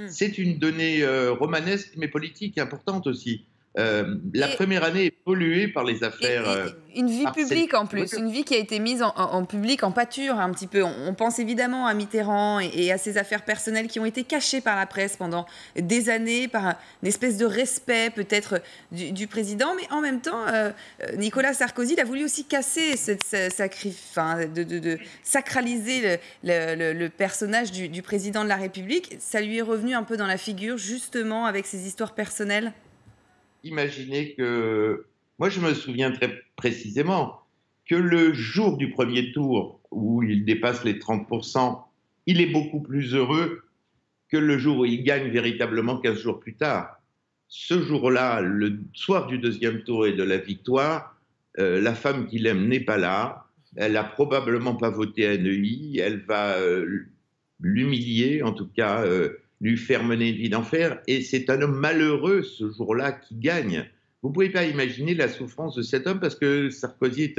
C'est une donnée romanesque, mais politique importante aussi. La première année est polluée par les affaires... une vie publique en plus, une vie qui a été mise en public, en pâture un petit peu. On pense évidemment à Mitterrand et à ses affaires personnelles qui ont été cachées par la presse pendant des années, par une espèce de respect peut-être du président. Mais en même temps, Nicolas Sarkozy il a voulu aussi casser de sacraliser le personnage du président de la République. Ça lui est revenu un peu dans la figure, justement, avec ses histoires personnelles. Imaginez que, moi je me souviens très précisément que le jour du premier tour où il dépasse les 30%, il est beaucoup plus heureux que le jour où il gagne véritablement 15 jours plus tard. Ce jour-là, le soir du deuxième tour et de la victoire, la femme qu'il aime n'est pas là, elle n'a probablement pas voté à Neuilly, elle va l'humilier, en tout cas... lui faire mener une vie d'enfer, et c'est un homme malheureux ce jour-là qui gagne. Vous ne pouvez pas imaginer la souffrance de cet homme parce que Sarkozy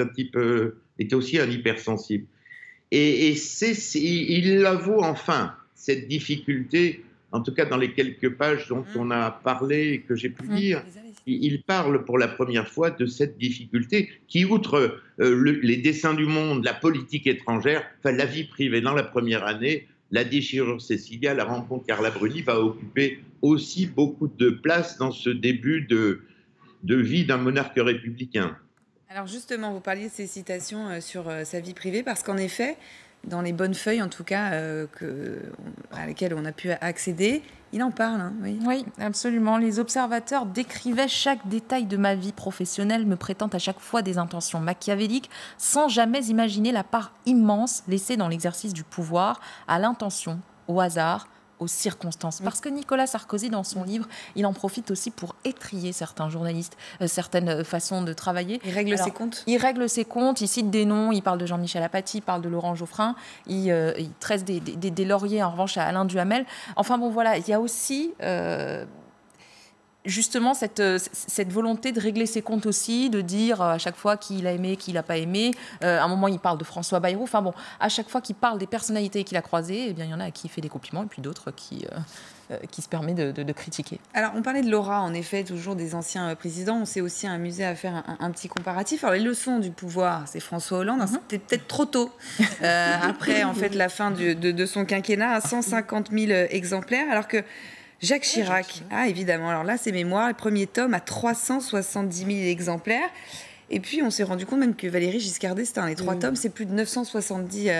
était aussi un hypersensible. Et il avoue enfin cette difficulté, en tout cas dans les quelques pages dont on a parlé et que j'ai pu lire, il parle pour la première fois de cette difficulté qui, outre les dessins du monde, la politique étrangère, enfin la vie privée dans la première année, la déchirure Cécilia, la rencontre Carla Bruni va occuper aussi beaucoup de place dans ce début de vie d'un monarque républicain. Alors justement, vous parliez de ces citations sur sa vie privée, parce qu'en effet, dans les bonnes feuilles, en tout cas, à lesquelles on a pu accéder, il en parle. Hein, oui. Oui, absolument. Les observateurs décrivaient chaque détail de ma vie professionnelle, me prêtant à chaque fois des intentions machiavéliques, sans jamais imaginer la part immense laissée dans l'exercice du pouvoir à l'intention, au hasard, aux circonstances. Parce que Nicolas Sarkozy, dans son livre, il en profite aussi pour étriller certains journalistes, certaines façons de travailler. Il règle ses comptes. Il règle ses comptes, il cite des noms, il parle de Jean-Michel Apathy, il parle de Laurent Geoffrin, il tresse des lauriers en revanche à Alain Duhamel. Enfin bon, voilà, il y a aussi... justement cette volonté de régler ses comptes aussi, de dire à chaque fois qui il a aimé, qui il n'a pas aimé. À un moment, il parle de François Bayrou. Enfin bon, à chaque fois qu'il parle des personnalités qu'il a croisées, eh bien, il y en a à qui il fait des compliments et puis d'autres qui se permet de critiquer. Alors, on parlait de l'aura, en effet, toujours des anciens présidents. On s'est aussi amusé à faire un petit comparatif. Alors, les leçons du pouvoir, c'est François Hollande. C'était peut-être trop tôt. Après, en fait, la fin de son quinquennat, à 150 000 exemplaires, alors que Jacques Chirac, évidemment, alors là, c'est mémoire, le premier tome à 370 000 exemplaires. Et puis, on s'est rendu compte même que Valéry Giscard d'Estaing, les 3 tomes, c'est plus de 970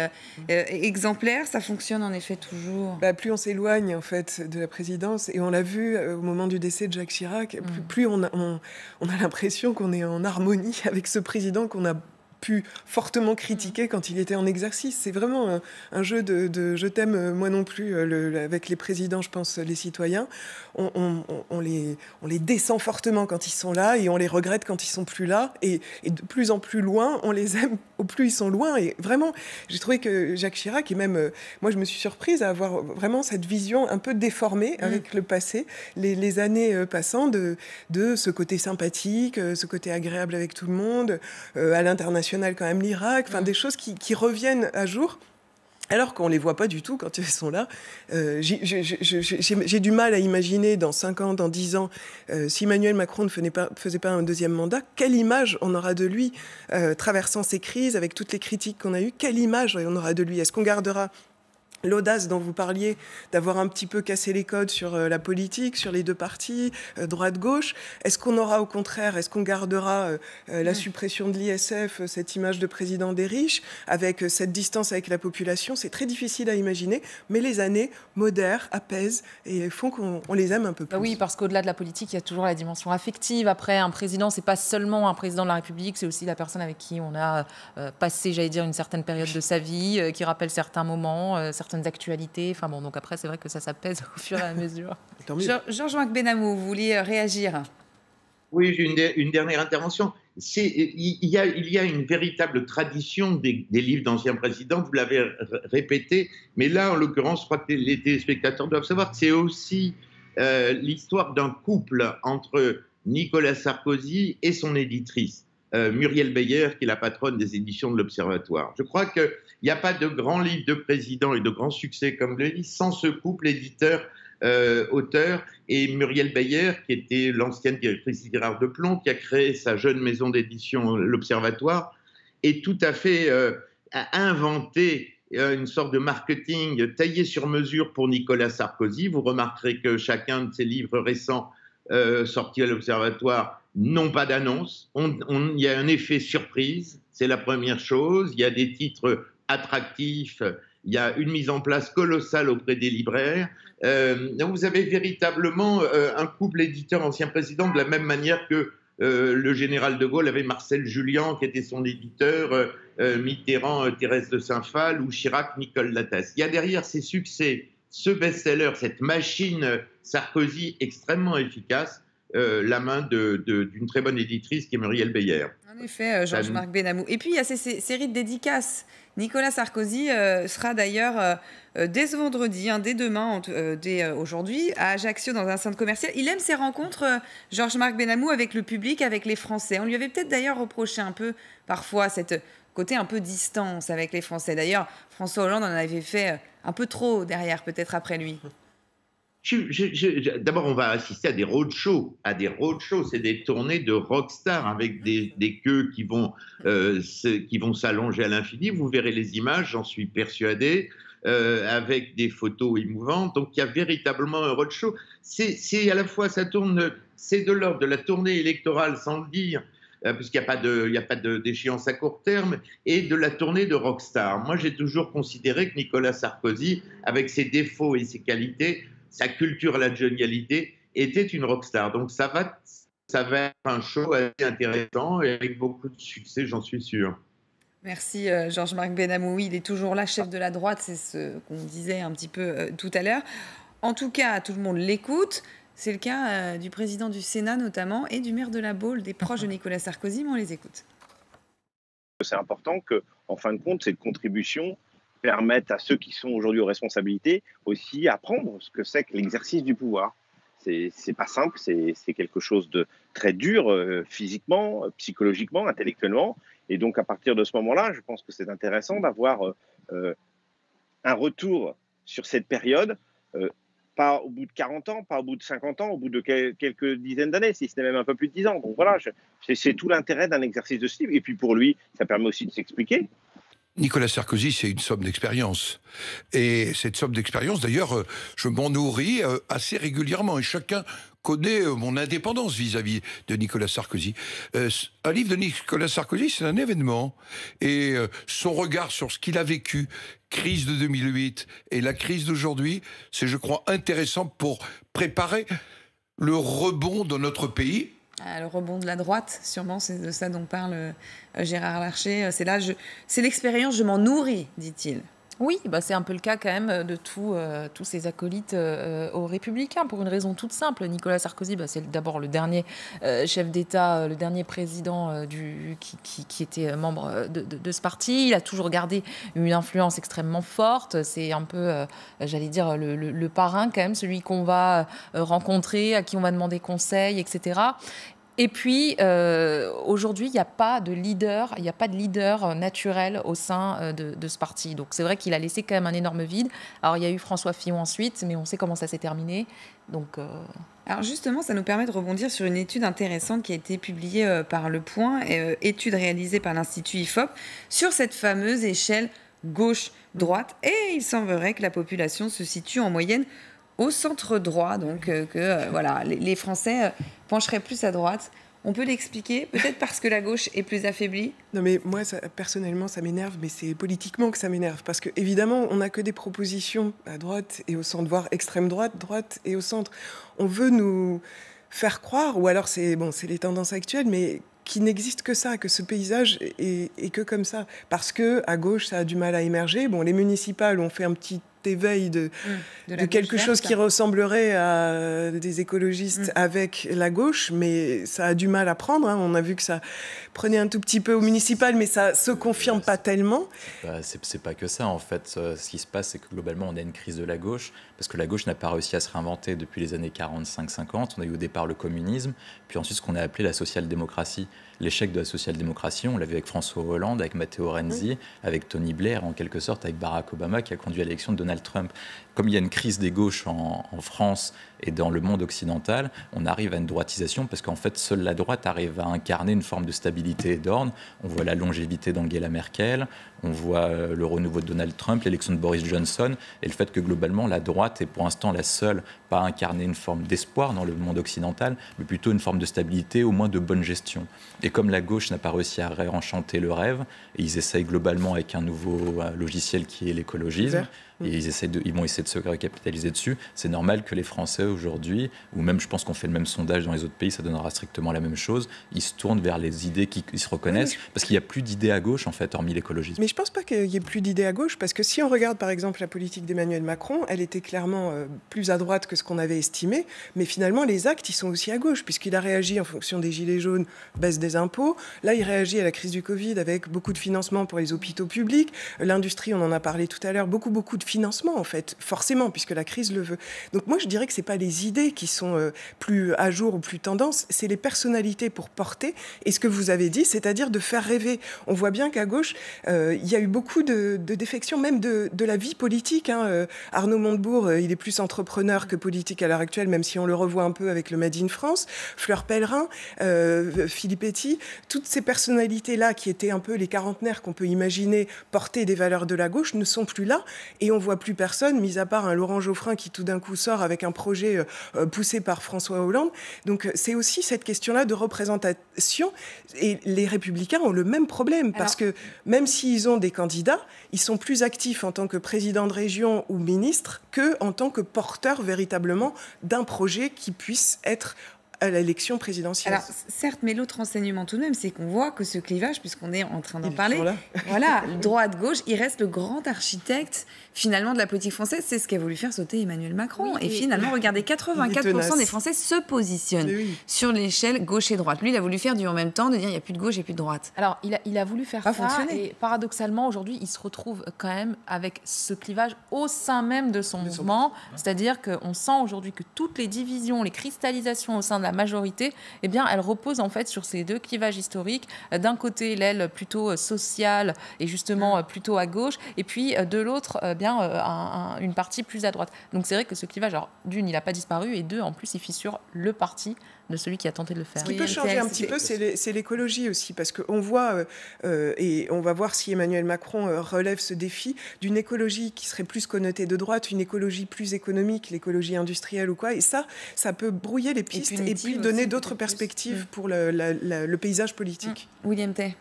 exemplaires. Ça fonctionne en effet toujours. Plus on s'éloigne en fait de la présidence, et on l'a vu au moment du décès de Jacques Chirac, plus on a l'impression qu'on est en harmonie avec ce président qu'on a pu fortement critiquer quand il était en exercice. C'est vraiment un jeu de je t'aime moi non plus avec les présidents, je pense, les citoyens. On les descend fortement quand ils sont là et on les regrette quand ils sont plus là. Et de plus en plus loin, on les aime au plus ils sont loin. Et vraiment, j'ai trouvé que Jacques Chirac, et même moi je me suis surprise à avoir vraiment cette vision un peu déformée avec le passé, les années passant de ce côté sympathique, ce côté agréable avec tout le monde, à l'international quand même l'Irak, enfin des choses qui reviennent à jour. Alors qu'on ne les voit pas du tout quand ils sont là. J'ai du mal à imaginer dans 5 ans, dans 10 ans, si Emmanuel Macron ne faisait pas un deuxième mandat, quelle image on aura de lui traversant ces crises, avec toutes les critiques qu'on a eues, quelle image on aura de lui? Est-ce qu'on gardera l'audace dont vous parliez, d'avoir un petit peu cassé les codes sur la politique, sur les deux partis, droite-gauche? Est-ce qu'on aura au contraire, est-ce qu'on gardera la suppression de l'ISF, cette image de président des riches, avec cette distance avec la population? C'est très difficile à imaginer, mais les années modèrent, apaisent et font qu'on les aime un peu plus. Oui, parce qu'au-delà de la politique, il y a toujours la dimension affective. Après, un président, c'est pas seulement un président de la République, c'est aussi la personne avec qui on a passé, j'allais dire, une certaine période de sa vie, qui rappelle certains moments, certaines actualités. Enfin bon, donc après, c'est vrai que ça s'apaise au fur et à mesure. Georges-Marc Benamou, vous vouliez réagir? Oui, j'ai une dernière intervention. Il y a une véritable tradition des livres d'anciens présidents, vous l'avez répété, mais là, en l'occurrence, je crois que les téléspectateurs doivent savoir que c'est aussi l'histoire d'un couple entre Nicolas Sarkozy et son éditrice, Muriel Beyer, qui est la patronne des éditions de l'Observatoire. Je crois qu'il n'y a pas de grand livre de président et de grand succès comme le livre sans ce couple éditeur-auteur, et Muriel Beyer, qui était l'ancienne directrice littéraire de Plomb, qui a créé sa jeune maison d'édition, l'Observatoire, est tout à fait a inventé une sorte de marketing taillé sur mesure pour Nicolas Sarkozy. Vous remarquerez que chacun de ses livres récents sortis à l'Observatoire n'ont pas d'annonce. Il y a un effet surprise, c'est la première chose. Il y a des titres attractifs, il y a une mise en place colossale auprès des libraires. Vous avez véritablement un couple éditeur ancien président, de la même manière que le général de Gaulle avait Marcel Julien, qui était son éditeur, Mitterrand, Thérèse de Saint-Phal, ou Chirac, Nicole Lattès. Il y a derrière ces succès, ce best-seller, cette machine Sarkozy extrêmement efficace, la main d'une très bonne éditrice qui est Muriel Beyer. En effet, Georges-Marc Benamou. Et puis, il y a ces séries de dédicaces. Nicolas Sarkozy sera d'ailleurs dès ce vendredi, dès demain, dès aujourd'hui, à Ajaccio, dans un centre commercial. Il aime ses rencontres, Georges-Marc Benamou, avec le public, avec les Français. On lui avait peut-être d'ailleurs reproché un peu, parfois, cette côté un peu distance avec les Français. D'ailleurs, François Hollande en avait fait un peu trop derrière, peut-être après lui. D'abord, on va assister à des roadshows. C'est des tournées de rockstars avec des queues qui vont s'allonger à l'infini. Vous verrez les images, j'en suis persuadé, avec des photos émouvantes. Donc, il y a véritablement un roadshow. C'est à la fois, c'est de l'ordre de la tournée électorale, sans le dire, puisqu'il n'y a pas d'échéance à court terme, et de la tournée de rockstar. Moi, j'ai toujours considéré que Nicolas Sarkozy, avec ses défauts et ses qualités, sa culture à la génialité, était une rockstar. Donc ça va être un show assez intéressant et avec beaucoup de succès, j'en suis sûr. Merci Georges-Marc Benamou. Oui, il est toujours là, chef de la droite, c'est ce qu'on disait un petit peu tout à l'heure. En tout cas, tout le monde l'écoute. C'est le cas du président du Sénat notamment et du maire de la Baule, des proches de Nicolas Sarkozy, mais on les écoute. C'est important que, en fin de compte, cette contribution permettent à ceux qui sont aujourd'hui aux responsabilités aussi apprendre ce que c'est que l'exercice du pouvoir. C'est pas simple, c'est quelque chose de très dur physiquement, psychologiquement, intellectuellement. Et donc à partir de ce moment-là, je pense que c'est intéressant d'avoir un retour sur cette période, pas au bout de 40 ans, pas au bout de 50 ans, au bout de quelques dizaines d'années, si ce n'est même un peu plus de 10 ans. Donc voilà, c'est tout l'intérêt d'un exercice de ce type. Et puis pour lui, ça permet aussi de s'expliquer. Nicolas Sarkozy, c'est une somme d'expérience. Et cette somme d'expérience, d'ailleurs, je m'en nourris assez régulièrement. Et chacun connaît mon indépendance vis-à-vis de Nicolas Sarkozy. Un livre de Nicolas Sarkozy, c'est un événement. Et son regard sur ce qu'il a vécu, crise de 2008 et la crise d'aujourd'hui, c'est, je crois, intéressant pour préparer le rebond de notre pays. Le rebond de la droite, sûrement, c'est de ça dont parle Gérard Larcher. C'est l'expérience, je m'en nourris, dit-il. Oui, c'est un peu le cas quand même de tous ces acolytes aux Républicains, pour une raison toute simple. Nicolas Sarkozy, c'est d'abord le dernier chef d'État, le dernier président qui était membre de ce parti. Il a toujours gardé une influence extrêmement forte. C'est un peu, j'allais dire, le parrain quand même, celui qu'on va rencontrer, à qui on va demander conseil, etc. Et puis, aujourd'hui, il n'y a pas de leader, naturel au sein de ce parti. Donc, c'est vrai qu'il a laissé quand même un énorme vide. Alors, il y a eu François Fillon ensuite, mais on sait comment ça s'est terminé. Donc, Alors, justement, ça nous permet de rebondir sur une étude intéressante qui a été publiée par Le Point, étude réalisée par l'Institut IFOP, sur cette fameuse échelle gauche-droite. Et il semblerait que la population se situe en moyenne au centre droit, donc voilà, les Français pencheraient plus à droite. On peut l'expliquer, peut-être parce que la gauche est plus affaiblie. Non mais moi, personnellement, ça m'énerve, mais c'est politiquement que ça m'énerve. Parce que évidemment, on n'a que des propositions à droite et au centre, voire extrême droite, droite et au centre. On veut nous faire croire, ou alors c'est les tendances actuelles, mais qu'il n'existe que ça, que ce paysage est que comme ça. Parce que à gauche, ça a du mal à émerger. Bon, les municipales ont fait un petit éveil de quelque chose qui ressemblerait à des écologistes avec la gauche, mais ça a du mal à prendre. On a vu que ça prenait un tout petit peu au municipal, mais ça se confirme pas tellement. C'est pas que ça, en fait. Ce qui se passe, c'est que globalement, on a une crise de la gauche, parce que la gauche n'a pas réussi à se réinventer depuis les années 45-50. On a eu au départ le communisme, puis ensuite ce qu'on a appelé la social-démocratie. L'échec de la social-démocratie, on l'a vu avec François Hollande, avec Matteo Renzi, avec Tony Blair, en quelque sorte avec Barack Obama, qui a conduit à l'élection de Donald Trump. Comme il y a une crise des gauches en France et dans le monde occidental, on arrive à une droitisation parce qu'en fait, seule la droite arrive à incarner une forme de stabilité et d'ordre. On voit la longévité d'Angela Merkel, on voit le renouveau de Donald Trump, l'élection de Boris Johnson, et le fait que globalement, la droite est pour l'instant la seule pas à incarner une forme d'espoir dans le monde occidental, mais plutôt une forme de stabilité, au moins de bonne gestion. Et comme la gauche n'a pas réussi à réenchanter le rêve, et ils essayent globalement avec un nouveau logiciel qui est l'écologisme, et ils vont essayer de se recapitaliser dessus. C'est normal que les Français aujourd'hui, ou même je pense qu'on fait le même sondage dans les autres pays, ça donnera strictement la même chose, ils se tournent vers les idées qui se reconnaissent, parce qu'il n'y a plus d'idées à gauche en fait, hormis l'écologisme. Mais je ne pense pas qu'il y ait plus d'idées à gauche, parce que si on regarde par exemple la politique d'Emmanuel Macron, elle était clairement plus à droite que ce qu'on avait estimé, mais finalement les actes ils sont aussi à gauche, puisqu'il a réagi en fonction des gilets jaunes, baisse des impôts, là il réagit à la crise du Covid avec beaucoup de financement pour les hôpitaux publics, l'industrie on en a parlé tout à l'heure, beaucoup de financement, en fait, forcément, puisque la crise le veut. Donc moi, je dirais que ce n'est pas les idées qui sont plus à jour ou plus tendance, c'est les personnalités pour porter, et ce que vous avez dit, c'est-à-dire de faire rêver. On voit bien qu'à gauche, il y a eu beaucoup de défections, même de la vie politique. Arnaud Montebourg, il est plus entrepreneur que politique à l'heure actuelle, même si on le revoit un peu avec le Made in France. Fleur Pellerin, Filippetti, toutes ces personnalités-là qui étaient un peu les quarantenaires qu'on peut imaginer porter des valeurs de la gauche ne sont plus là, et on voit plus personne, mis à part un Laurent Geoffrin qui tout d'un coup sort avec un projet poussé par François Hollande. Donc c'est aussi cette question-là de représentation, et les Républicains ont le même problème, parce que même s'ils ont des candidats, ils sont plus actifs en tant que président de région ou ministre qu'en tant que porteurs véritablement d'un projet qui puisse être à l'élection présidentielle. Alors, certes, mais l'autre enseignement tout de même, c'est qu'on voit que ce clivage, puisqu'on est en train d'en parler, voilà, droite-gauche, il reste le grand architecte, finalement, de la politique française. C'est ce qu'a voulu faire sauter Emmanuel Macron. Oui, et finalement, regardez, 84% des Français se positionnent sur l'échelle gauche et droite. Lui, il a voulu faire du en même temps, de dire il n'y a plus de gauche et plus de droite. Alors, il a voulu faire ça, et paradoxalement, aujourd'hui, il se retrouve quand même avec ce clivage au sein même de son mouvement. C'est-à-dire qu'on sent aujourd'hui que toutes les divisions, les cristallisations au sein de la majorité, eh bien, elle repose en fait sur ces deux clivages historiques. D'un côté, l'aile plutôt sociale et justement plutôt à gauche, et puis de l'autre, une partie plus à droite. Donc c'est vrai que ce clivage, alors, d'une, il n'a pas disparu, et deux, en plus, il fissure le parti de celui qui a tenté de le faire. Ce qui peut changer un petit peu, c'est l'écologie aussi, parce qu'on voit, et on va voir si Emmanuel Macron relève ce défi d'une écologie qui serait plus connotée de droite, une écologie plus économique, l'écologie industrielle ou quoi, et ça peut brouiller les pistes et puis donner d'autres perspectives pour le paysage politique. William Tay.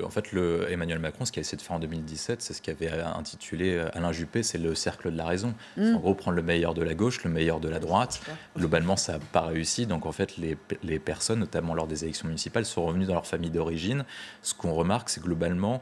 En fait, Emmanuel Macron, ce qu'il a essayé de faire en 2017, c'est ce qu'avait intitulé Alain Juppé, c'est le cercle de la raison. En gros, prendre le meilleur de la gauche, le meilleur de la droite. Globalement, ça n'a pas réussi. Donc, en fait, les personnes, notamment lors des élections municipales, sont revenues dans leur famille d'origine. Ce qu'on remarque, c'est globalement,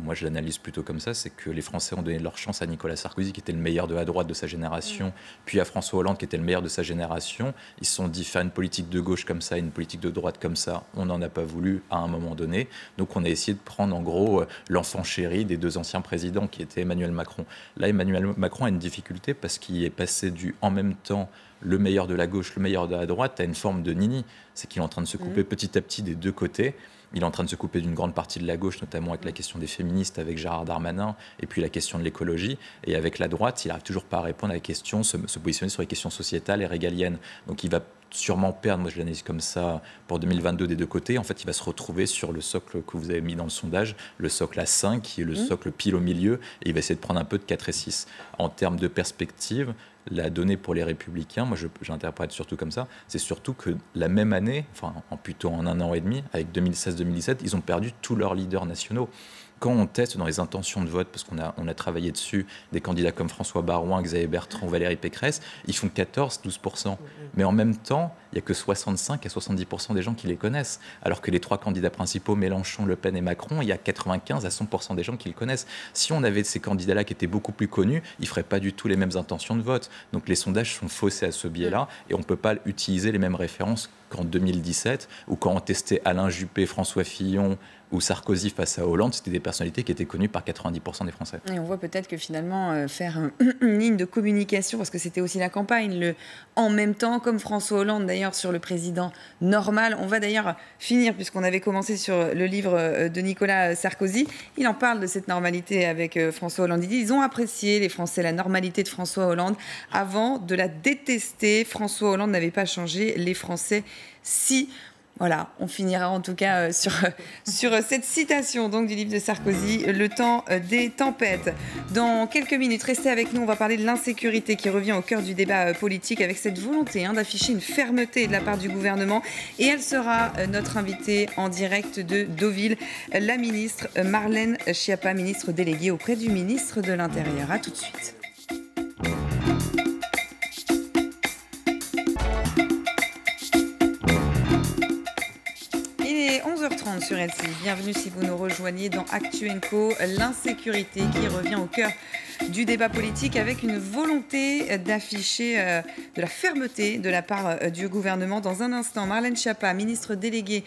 moi je l'analyse plutôt comme ça, c'est que les Français ont donné leur chance à Nicolas Sarkozy, qui était le meilleur de la droite de sa génération, puis à François Hollande, qui était le meilleur de sa génération. Ils se sont dit, faire une politique de gauche comme ça, une politique de droite comme ça, on n'en a pas voulu à un moment donné. Donc on a essayé de prendre en gros l'enfant chéri des deux anciens présidents, qui étaient Emmanuel Macron. Là, Emmanuel Macron a une difficulté parce qu'il est passé du en même temps le meilleur de la gauche, le meilleur de la droite, à une forme de nini. C'est qu'il est en train de se couper petit à petit des deux côtés. Il est en train de se couper d'une grande partie de la gauche, notamment avec la question des féministes, avec Gérard Darmanin, et puis la question de l'écologie. Et avec la droite, il n'arrive toujours pas à répondre à la question, se positionner sur les questions sociétales et régaliennes. Donc il va sûrement perdre, moi je l'analyse comme ça, pour 2022 des deux côtés. En fait, il va se retrouver sur le socle que vous avez mis dans le sondage, le socle à 5, qui est le socle pile au milieu, et il va essayer de prendre un peu de 4 et 6. En termes de perspective, la donnée pour les Républicains, moi j'interprète surtout comme ça, c'est surtout que la même année, plutôt en un an et demi, avec 2016-2017, ils ont perdu tous leurs leaders nationaux. Quand on teste dans les intentions de vote, parce qu'on a travaillé dessus, des candidats comme François Baroin, Xavier Bertrand, Valérie Pécresse, ils font 14-12%. Mais en même temps, il n'y a que 65 à 70% des gens qui les connaissent. Alors que les trois candidats principaux, Mélenchon, Le Pen et Macron, il y a 95 à 100% des gens qui les connaissent. Si on avait ces candidats-là qui étaient beaucoup plus connus, ils ne feraient pas du tout les mêmes intentions de vote. Donc les sondages sont faussés à ce biais-là, et on ne peut pas utiliser les mêmes références qu'en 2017, ou quand on testait Alain Juppé, François Fillon ou Sarkozy face à Hollande, c'était des personnalités qui étaient connues par 90% des Français. Et on voit peut-être que finalement, faire une ligne de communication, parce que c'était aussi la campagne, en même temps, comme François Hollande d'ailleurs sur le président normal. On va d'ailleurs finir, puisqu'on avait commencé sur le livre de Nicolas Sarkozy. Il en parle de cette normalité avec François Hollande. Il dit, ils ont apprécié, les Français, la normalité de François Hollande avant de la détester. François Hollande n'avait pas changé, les Français, si... Voilà, on finira en tout cas sur cette citation donc, du livre de Sarkozy, Le temps des tempêtes. Dans quelques minutes, restez avec nous, on va parler de l'insécurité qui revient au cœur du débat politique, avec cette volonté d'afficher une fermeté de la part du gouvernement. Et elle sera notre invitée en direct de Deauville, la ministre Marlène Schiappa, ministre déléguée auprès du ministre de l'Intérieur. A tout de suite. Il est 11h30 sur LCI. Bienvenue si vous nous rejoignez dans Actu & Co, l'insécurité qui revient au cœur du débat politique, avec une volonté d'afficher de la fermeté de la part du gouvernement. Dans un instant, Marlène Schiappa, ministre déléguée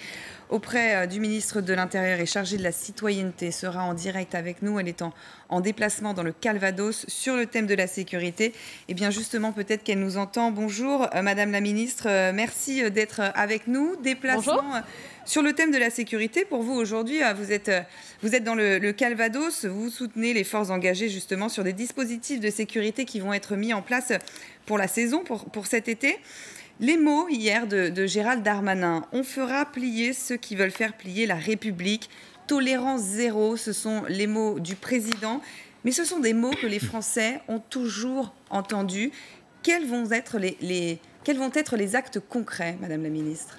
auprès du ministre de l'Intérieur et chargée de la citoyenneté sera en direct avec nous. Elle est en déplacement dans le Calvados sur le thème de la sécurité. Et bien justement, peut-être qu'elle nous entend. Bonjour, Madame la ministre. Merci d'être avec nous. Déplacement sur le thème de la sécurité. Pour vous, aujourd'hui, vous êtes dans le Calvados. Vous soutenez les forces engagées justement sur des dispositifs de sécurité qui vont être mis en place pour la saison, pour cet été. Les mots hier de Gérald Darmanin, on fera plier ceux qui veulent faire plier la République. Tolérance zéro, ce sont les mots du président. Mais ce sont des mots que les Français ont toujours entendus. Quels vont être les actes concrets, Madame la ministre ?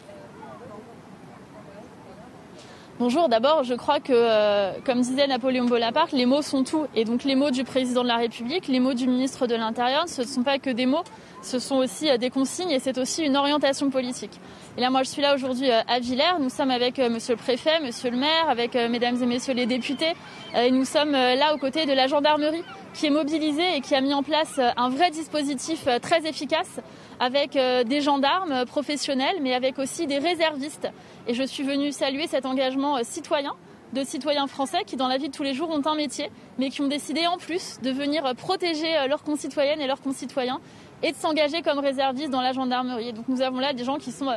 Bonjour, d'abord je crois que, comme disait Napoléon Bonaparte, les mots sont tout. Et donc les mots du président de la République, les mots du ministre de l'Intérieur, ce ne sont pas que des mots, ce sont aussi des consignes et c'est aussi une orientation politique. Et là moi je suis là aujourd'hui à Villers, nous sommes avec monsieur le préfet, monsieur le maire, avec mesdames et messieurs les députés. Et nous sommes là aux côtés de la gendarmerie qui est mobilisée et qui a mis en place un vrai dispositif très efficace avec des gendarmes professionnels mais avec aussi des réservistes. Et je suis venue saluer cet engagement citoyen de citoyens français qui, dans la vie de tous les jours, ont un métier, mais qui ont décidé en plus de venir protéger leurs concitoyennes et leurs concitoyens et de s'engager comme réservistes dans la gendarmerie. Et donc nous avons là des gens qui sont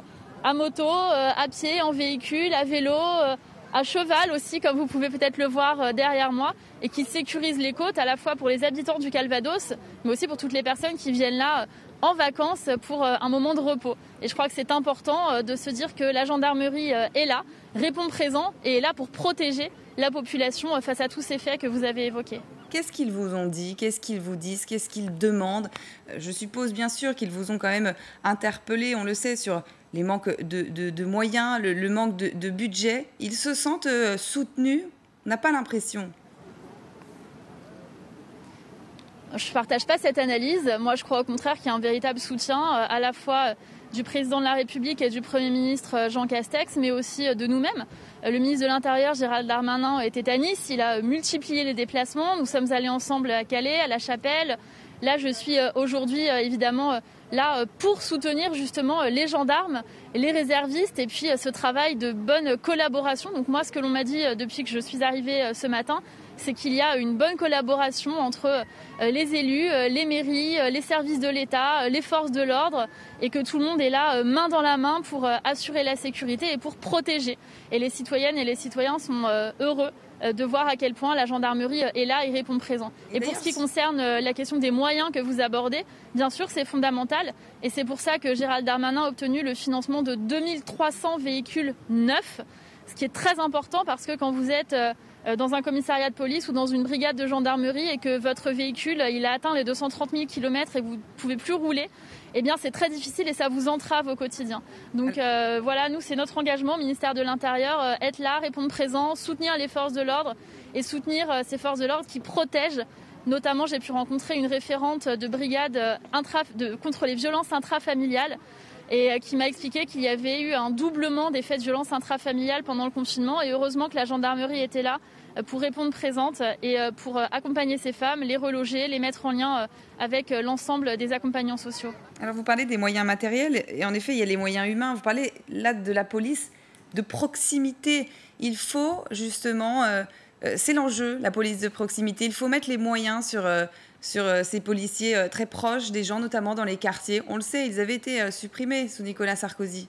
à moto, à pied, en véhicule, à vélo, à cheval aussi, comme vous pouvez peut-être le voir derrière moi, et qui sécurisent les côtes à la fois pour les habitants du Calvados, mais aussi pour toutes les personnes qui viennent là en vacances pour un moment de repos. Et je crois que c'est important de se dire que la gendarmerie est là, répond présent et est là pour protéger la population face à tous ces faits que vous avez évoqués. Qu'est-ce qu'ils vous ont dit? Qu'est-ce qu'ils vous disent? Qu'est-ce qu'ils demandent? Je suppose bien sûr qu'ils vous ont quand même interpellé, on le sait, sur les manques de moyens, le manque de budget. Ils se sentent soutenus? On n'a pas l'impression. Je ne partage pas cette analyse. Moi, je crois au contraire qu'il y a un véritable soutien à la fois du président de la République et du Premier ministre Jean Castex, mais aussi de nous-mêmes. Le ministre de l'Intérieur, Gérald Darmanin, était à Nice. Il a multiplié les déplacements. Nous sommes allés ensemble à Calais, à La Chapelle. Là, je suis aujourd'hui, évidemment, là pour soutenir justement les gendarmes, les réservistes et puis ce travail de bonne collaboration. Donc moi, ce que l'on m'a dit depuis que je suis arrivée ce matin, c'est qu'il y a une bonne collaboration entre les élus, les mairies, les services de l'État, les forces de l'ordre et que tout le monde est là main dans la main pour assurer la sécurité et pour protéger. Et les citoyennes et les citoyens sont heureux de voir à quel point la gendarmerie est là et répond présent. Et pour ce qui concerne la question des moyens que vous abordez, bien sûr c'est fondamental et c'est pour ça que Gérald Darmanin a obtenu le financement de 2300 véhicules neufs, ce qui est très important parce que quand vous êtes dans un commissariat de police ou dans une brigade de gendarmerie et que votre véhicule il a atteint les 230 000 km et que vous ne pouvez plus rouler, eh bien c'est très difficile et ça vous entrave au quotidien. Donc voilà, nous c'est notre engagement, ministère de l'Intérieur, être là, répondre présent, soutenir les forces de l'ordre et soutenir ces forces de l'ordre qui protègent. Notamment, j'ai pu rencontrer une référente de brigade contre les violences intrafamiliales et qui m'a expliqué qu'il y avait eu un doublement des faits de violences intrafamiliales pendant le confinement et heureusement que la gendarmerie était là pour répondre présente et pour accompagner ces femmes, les reloger, les mettre en lien avec l'ensemble des accompagnants sociaux. Alors vous parlez des moyens matériels et en effet il y a les moyens humains. Vous parlez là de la police de proximité. Il faut justement, c'est l'enjeu, la police de proximité. Il faut mettre les moyens sur ces policiers très proches des gens, notamment dans les quartiers. On le sait, ils avaient été supprimés sous Nicolas Sarkozy.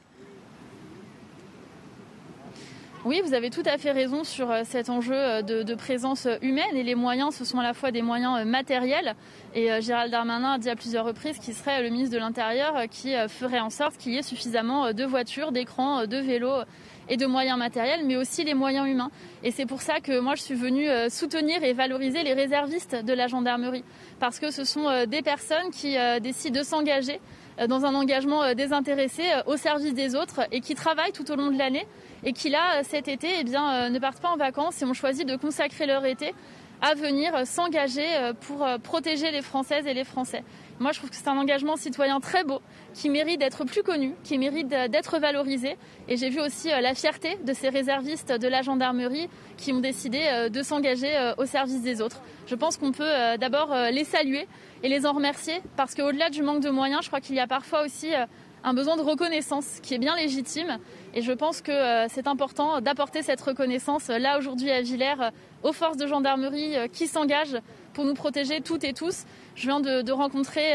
Oui, vous avez tout à fait raison sur cet enjeu de présence humaine et les moyens, ce sont à la fois des moyens matériels et Gérald Darmanin a dit à plusieurs reprises qu'il serait le ministre de l'Intérieur qui ferait en sorte qu'il y ait suffisamment de voitures, d'écrans, de vélos et de moyens matériels, mais aussi les moyens humains. Et c'est pour ça que moi je suis venue soutenir et valoriser les réservistes de la gendarmerie parce que ce sont des personnes qui décident de s'engager dans un engagement désintéressé au service des autres et qui travaillent tout au long de l'année et qui là cet été ne partent pas en vacances et ont choisi de consacrer leur été à venir s'engager pour protéger les Françaises et les Français. Moi je trouve que c'est un engagement citoyen très beau qui mérite d'être plus connu, qui mérite d'être valorisé et j'ai vu aussi la fierté de ces réservistes de la gendarmerie qui ont décidé de s'engager au service des autres. Je pense qu'on peut d'abord les saluer et les en remercier parce qu'au-delà du manque de moyens, je crois qu'il y a parfois aussi un besoin de reconnaissance qui est bien légitime. Et je pense que c'est important d'apporter cette reconnaissance là aujourd'hui à Villers aux forces de gendarmerie qui s'engagent pour nous protéger toutes et tous. Je viens de rencontrer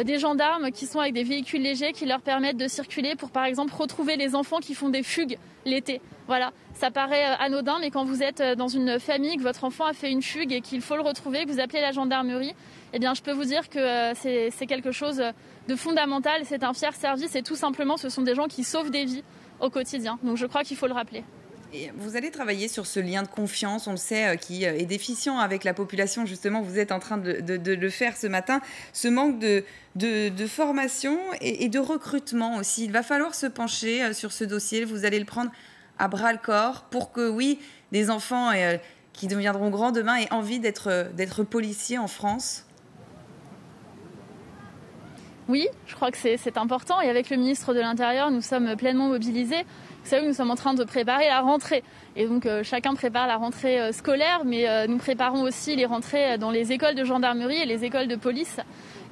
des gendarmes qui sont avec des véhicules légers qui leur permettent de circuler pour par exemple retrouver les enfants qui font des fugues l'été. Voilà, ça paraît anodin, mais quand vous êtes dans une famille, que votre enfant a fait une fugue et qu'il faut le retrouver, que vous appelez la gendarmerie, eh bien je peux vous dire que c'est quelque chose de fondamental, c'est un fier service et tout simplement ce sont des gens qui sauvent des vies au quotidien. Donc je crois qu'il faut le rappeler. Et vous allez travailler sur ce lien de confiance, on le sait, qui est déficient avec la population. Justement, vous êtes en train de le faire ce matin. Ce manque de formation et de recrutement aussi. Il va falloir se pencher sur ce dossier. Vous allez le prendre à bras-le-corps pour que, oui, des enfants qui deviendront grands demain aient envie d'être policiers en France. Oui, je crois que c'est important. Et avec le ministre de l'Intérieur, nous sommes pleinement mobilisés. Vous savez, nous sommes en train de préparer la rentrée. Et donc, chacun prépare la rentrée scolaire, mais nous préparons aussi les rentrées dans les écoles de gendarmerie et les écoles de police.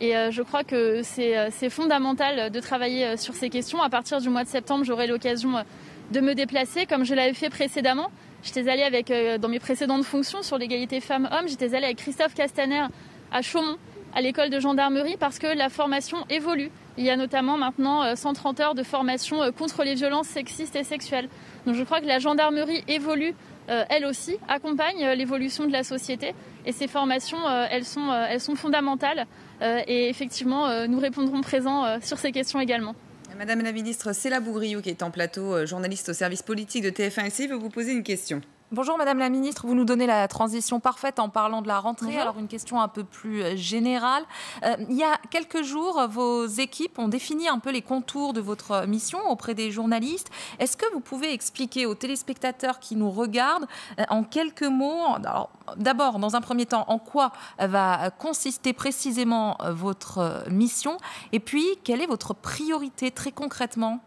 Et je crois que c'est fondamental de travailler sur ces questions. À partir du mois de septembre, j'aurai l'occasion de me déplacer, comme je l'avais fait précédemment. J'étais allée dans mes précédentes fonctions sur l'égalité femmes-hommes, j'étais allée avec Christophe Castaner à Chaumont, à l'école de gendarmerie, parce que la formation évolue. Il y a notamment maintenant 130 heures de formation contre les violences sexistes et sexuelles. Donc je crois que la gendarmerie évolue, elle aussi, accompagne l'évolution de la société. Et ces formations, elles sont fondamentales. Et effectivement, nous répondrons présents sur ces questions également. Madame la ministre, Céla Bougriou, qui est en plateau, journaliste au service politique de TF1 LCI, veut vous poser une question. Bonjour Madame la Ministre, vous nous donnez la transition parfaite en parlant de la rentrée. Bonjour. Alors une question un peu plus générale. Il y a quelques jours, vos équipes ont défini un peu les contours de votre mission auprès des journalistes. Est-ce que vous pouvez expliquer aux téléspectateurs qui nous regardent en quelques mots, d'abord dans un premier temps, en quoi va consister précisément votre mission et puis quelle est votre priorité très concrètement ?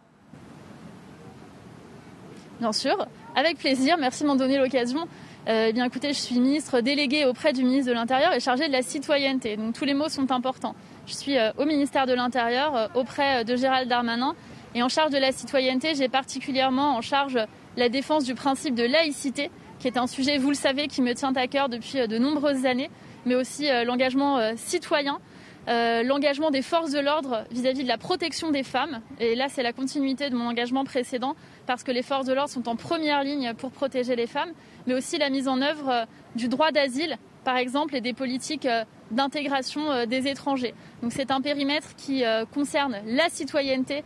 Bien sûr, avec plaisir. Merci de m'en donner l'occasion. Bien écoutez, je suis ministre déléguée auprès du ministre de l'Intérieur et chargée de la citoyenneté. Donc tous les mots sont importants. Je suis au ministère de l'Intérieur auprès de Gérald Darmanin. Et en charge de la citoyenneté, j'ai particulièrement en charge la défense du principe de laïcité, qui est un sujet, vous le savez, qui me tient à cœur depuis de nombreuses années, mais aussi l'engagement citoyen. L'engagement des forces de l'ordre vis-à-vis de la protection des femmes. Et là, c'est la continuité de mon engagement précédent, parce que les forces de l'ordre sont en première ligne pour protéger les femmes, mais aussi la mise en œuvre du droit d'asile, par exemple, et des politiques d'intégration des étrangers. Donc c'est un périmètre qui concerne la citoyenneté,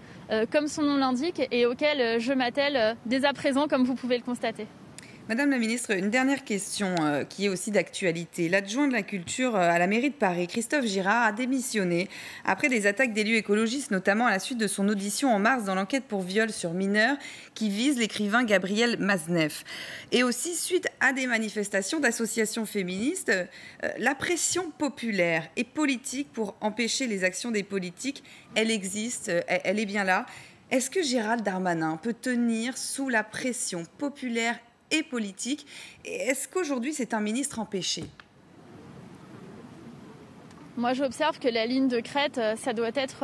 comme son nom l'indique, et auquel je m'attelle dès à présent, comme vous pouvez le constater. Madame la ministre, une dernière question qui est aussi d'actualité. L'adjoint de la culture à la mairie de Paris, Christophe Girard, a démissionné après des attaques d'élus écologistes, notamment à la suite de son audition en mars dans l'enquête pour viol sur mineurs qui vise l'écrivain Gabriel Maznev. Et aussi suite à des manifestations d'associations féministes, la pression populaire et politique pour empêcher les actions des politiques, elle existe, elle est bien là. Est-ce que Gérald Darmanin peut tenir sous la pression populaire et politique? Et est-ce qu'aujourd'hui, c'est un ministre empêché? Moi, j'observe que la ligne de crête, ça doit être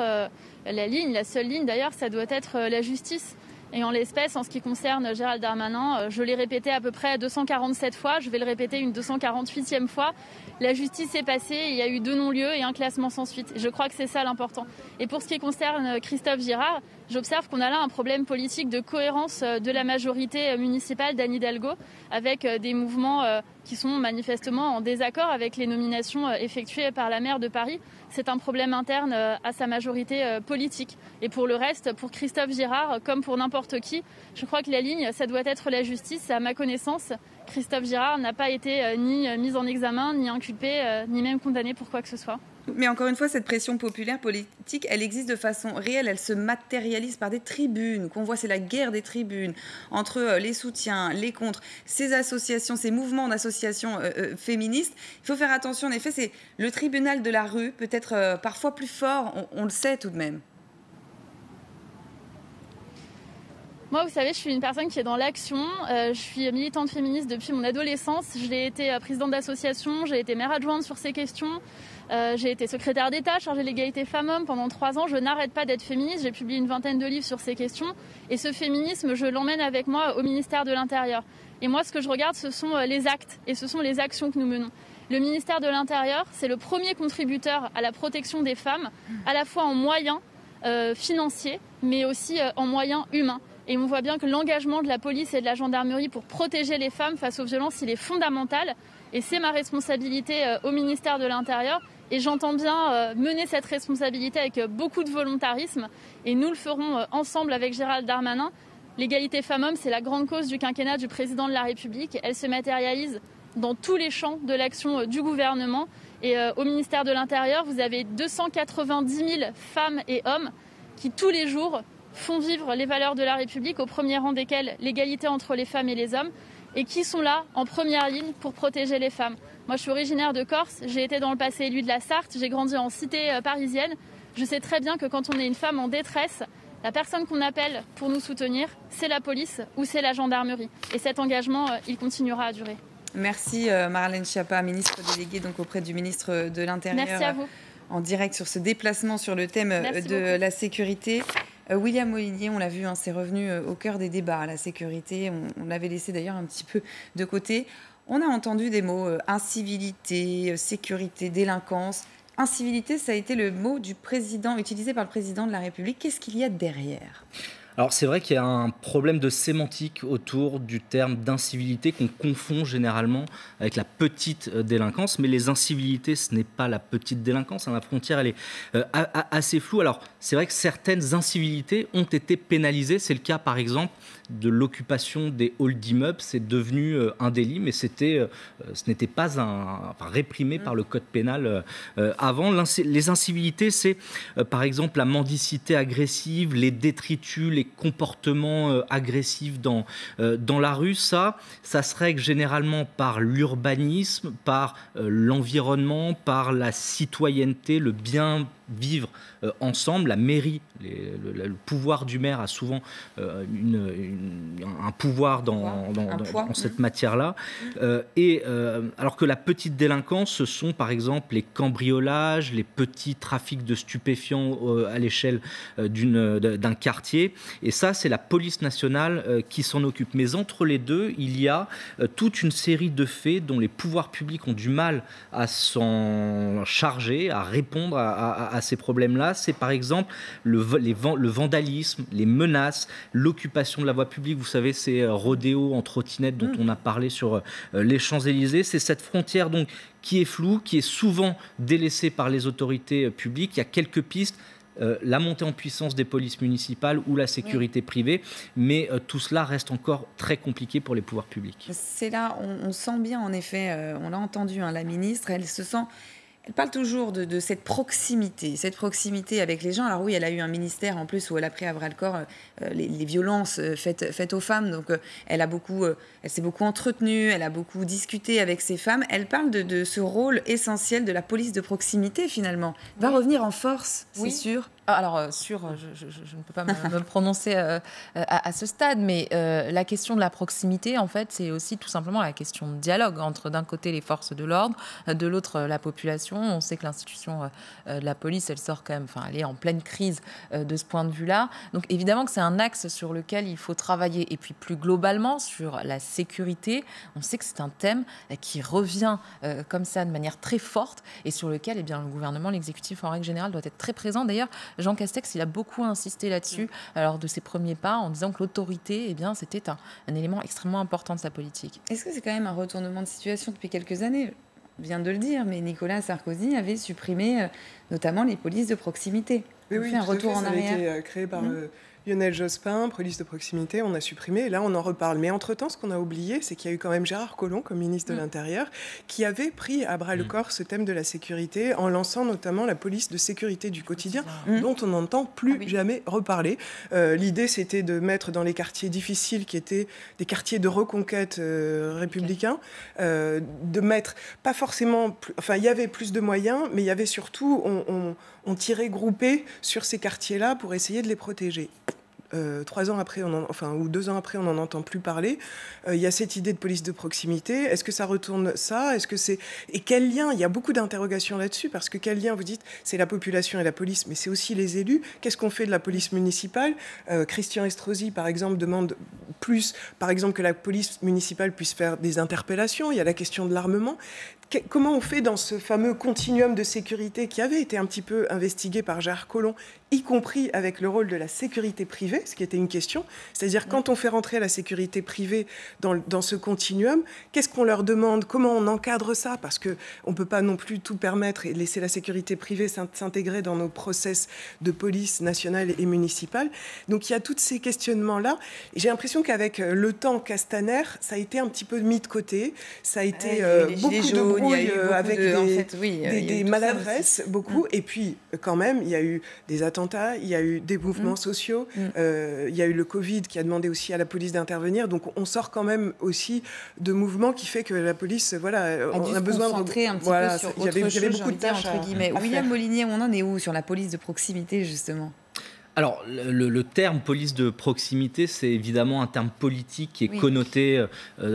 la seule ligne d'ailleurs, ça doit être la justice. Et en l'espèce, en ce qui concerne Gérald Darmanin, je l'ai répété à peu près 247 fois, je vais le répéter une 248e fois. La justice est passée, il y a eu 2 non-lieux et un classement sans suite. Je crois que c'est ça l'important. Et pour ce qui concerne Christophe Girard, j'observe qu'on a là un problème politique de cohérence de la majorité municipale d'Anne Hidalgo, avec des mouvements qui sont manifestement en désaccord avec les nominations effectuées par la maire de Paris. C'est un problème interne à sa majorité politique. Et pour le reste, pour Christophe Girard, comme pour n'importe qui, je crois que la ligne, ça doit être la justice. À ma connaissance, Christophe Girard n'a pas été ni mis en examen, ni inculpé, ni même condamné pour quoi que ce soit. Mais encore une fois, cette pression populaire politique, elle existe de façon réelle, elle se matérialise par des tribunes, qu'on voit, c'est la guerre des tribunes, entre les soutiens, les contre, ces associations, ces mouvements d'associations féministes. Il faut faire attention, en effet, c'est le tribunal de la rue, peut-être parfois plus fort, on le sait tout de même. Moi, vous savez, je suis une personne qui est dans l'action. Je suis militante féministe depuis mon adolescence. J'ai été présidente d'association, j'ai été maire adjointe sur ces questions. J'ai été secrétaire d'État chargée de l'égalité femmes-hommes pendant 3 ans. Je n'arrête pas d'être féministe. J'ai publié une 20aine de livres sur ces questions. Et ce féminisme, je l'emmène avec moi au ministère de l'Intérieur. Et moi, ce que je regarde, ce sont les actes et ce sont les actions que nous menons. Le ministère de l'Intérieur, c'est le premier contributeur à la protection des femmes, à la fois en moyens financiers, mais aussi en moyens humains. Et on voit bien que l'engagement de la police et de la gendarmerie pour protéger les femmes face aux violences, il est fondamental. Et c'est ma responsabilité au ministère de l'Intérieur. Et j'entends bien mener cette responsabilité avec beaucoup de volontarisme. Et nous le ferons ensemble avec Gérald Darmanin. L'égalité femmes-hommes, c'est la grande cause du quinquennat du président de la République. Elle se matérialise dans tous les champs de l'action du gouvernement. Et au ministère de l'Intérieur, vous avez 290 000 femmes et hommes qui, tous les jours, font vivre les valeurs de la République, au premier rang desquelles l'égalité entre les femmes et les hommes, et qui sont là, en première ligne, pour protéger les femmes. Moi, je suis originaire de Corse, j'ai été dans le passé élue de la Sarthe, j'ai grandi en cité parisienne. Je sais très bien que quand on est une femme en détresse, la personne qu'on appelle pour nous soutenir, c'est la police ou c'est la gendarmerie. Et cet engagement, il continuera à durer. Merci Marlène Schiappa, ministre déléguée donc auprès du ministre de l'Intérieur. Merci à vous. En direct sur ce déplacement sur le thème de la sécurité. William Molinier, on l'a vu, c'est revenu au cœur des débats, la sécurité. On l'avait laissé d'ailleurs un petit peu de côté. On a entendu des mots incivilité, sécurité, délinquance. Incivilité, ça a été le mot utilisé par le président de la République. Qu'est-ce qu'il y a derrière ? Alors c'est vrai qu'il y a un problème de sémantique autour du terme d'incivilité qu'on confond généralement avec la petite délinquance, mais les incivilités, ce n'est pas la petite délinquance, la frontière elle est assez floue. Alors c'est vrai que certaines incivilités ont été pénalisées, c'est le cas par exemple de l'occupation des halls d'immeubles, c'est devenu un délit, mais ce n'était pas réprimé par le code pénal avant. Les incivilités, c'est par exemple la mendicité agressive, les détritus, les comportements agressifs dans la rue. Ça se règle généralement par l'urbanisme, par l'environnement, par la citoyenneté, le bien vivre ensemble. La mairie, le pouvoir du maire a souvent un pouvoir dans cette matière-là. Alors que la petite délinquance, ce sont par exemple les cambriolages, les petits trafics de stupéfiants à l'échelle d'un quartier. Et ça, c'est la police nationale qui s'en occupe. Mais entre les deux, il y a toute une série de faits dont les pouvoirs publics ont du mal à s'en charger, à répondre à ces problèmes-là. C'est par exemple le vandalisme, les menaces, l'occupation de la voie publique. Vous savez, ces rodéos en trottinette dont on a parlé sur les Champs-Élysées. C'est cette frontière donc qui est floue, qui est souvent délaissée par les autorités publiques. Il y a quelques pistes. La montée en puissance des polices municipales ou la sécurité privée, mais tout cela reste encore très compliqué pour les pouvoirs publics. C'est là, on sent bien en effet, on l'a entendu, la ministre, elle parle toujours de cette proximité avec les gens. Alors oui, elle a eu un ministère en plus où elle a pris à bras-le-corps les violences faites aux femmes. Donc elle s'est beaucoup entretenue, elle a beaucoup discuté avec ces femmes. Elle parle de ce rôle essentiel de la police de proximité finalement. Va revenir en force, c'est sûr. Alors, je ne peux pas me prononcer à ce stade, mais la question de la proximité, en fait, c'est aussi tout simplement la question de dialogue entre, d'un côté, les forces de l'ordre, de l'autre, la population. On sait que l'institution de la police, elle sort quand même, elle est en pleine crise de ce point de vue-là. Donc, évidemment que c'est un axe sur lequel il faut travailler. Et puis, plus globalement, sur la sécurité, on sait que c'est un thème qui revient comme ça de manière très forte et sur lequel, le gouvernement, l'exécutif, en règle générale, doit être très présent. D'ailleurs, Jean Castex, il a beaucoup insisté là-dessus, alors de ses premiers pas, en disant que l'autorité, c'était un élément extrêmement important de sa politique. Est-ce que c'est quand même un retournement de situation depuis quelques années ? On vient de le dire, mais Nicolas Sarkozy avait supprimé notamment les polices de proximité. Oui, fait un retour en arrière. Ça a été créé par Lionel Jospin, police de proximité, on a supprimé, et là on en reparle. Mais entre-temps, ce qu'on a oublié, c'est qu'il y a eu quand même Gérard Collomb, comme ministre de l'Intérieur, qui avait pris à bras-le-corps ce thème de la sécurité, en lançant notamment la police de sécurité du quotidien, dont on n'entend plus jamais reparler. L'idée, c'était de mettre dans les quartiers difficiles, qui étaient des quartiers de reconquête républicains, de mettre, pas forcément... il y avait plus de moyens, mais il y avait surtout... On tirait groupé sur ces quartiers-là pour essayer de les protéger. 3 ans après, ou 2 ans après, on n'en entend plus parler. Il y a cette idée de police de proximité. Est-ce que ça retourne ça? Est-ce que c'est... Et quel lien? Il y a beaucoup d'interrogations là-dessus, parce que quel lien, vous dites, c'est la population et la police, mais c'est aussi les élus. Qu'est-ce qu'on fait de la police municipale? Christian Estrosi, par exemple, demande plus, par exemple, que la police municipale puisse faire des interpellations. Il y a la question de l'armement. Comment on fait dans ce fameux continuum de sécurité qui avait été un petit peu investigué par Gérard Collomb, y compris avec le rôle de la sécurité privée, ce qui était une question, c'est-à-dire quand on fait rentrer la sécurité privée dans ce continuum, qu'est-ce qu'on leur demande? Comment on encadre ça? Parce qu'on ne peut pas non plus tout permettre et laisser la sécurité privée s'intégrer dans nos process de police nationale et municipale. Donc il y a tous ces questionnements-là. Et j'ai l'impression qu'avec le temps Castaner, ça a été un petit peu mis de côté. Ça a été beaucoup de brouille avec des maladresses, beaucoup. Et puis, quand même, il y a eu des attentats, il y a eu des mouvements sociaux, il y a eu le Covid qui a demandé aussi à la police d'intervenir. Donc, on sort quand même aussi de mouvements qui fait que la police, voilà, on a besoin de concentrer un petit peu sur autre chose, beaucoup de tâches entre guillemets. William Molinier, on en est où sur la police de proximité, justement? Alors, le terme police de proximité, c'est évidemment un terme politique qui est connoté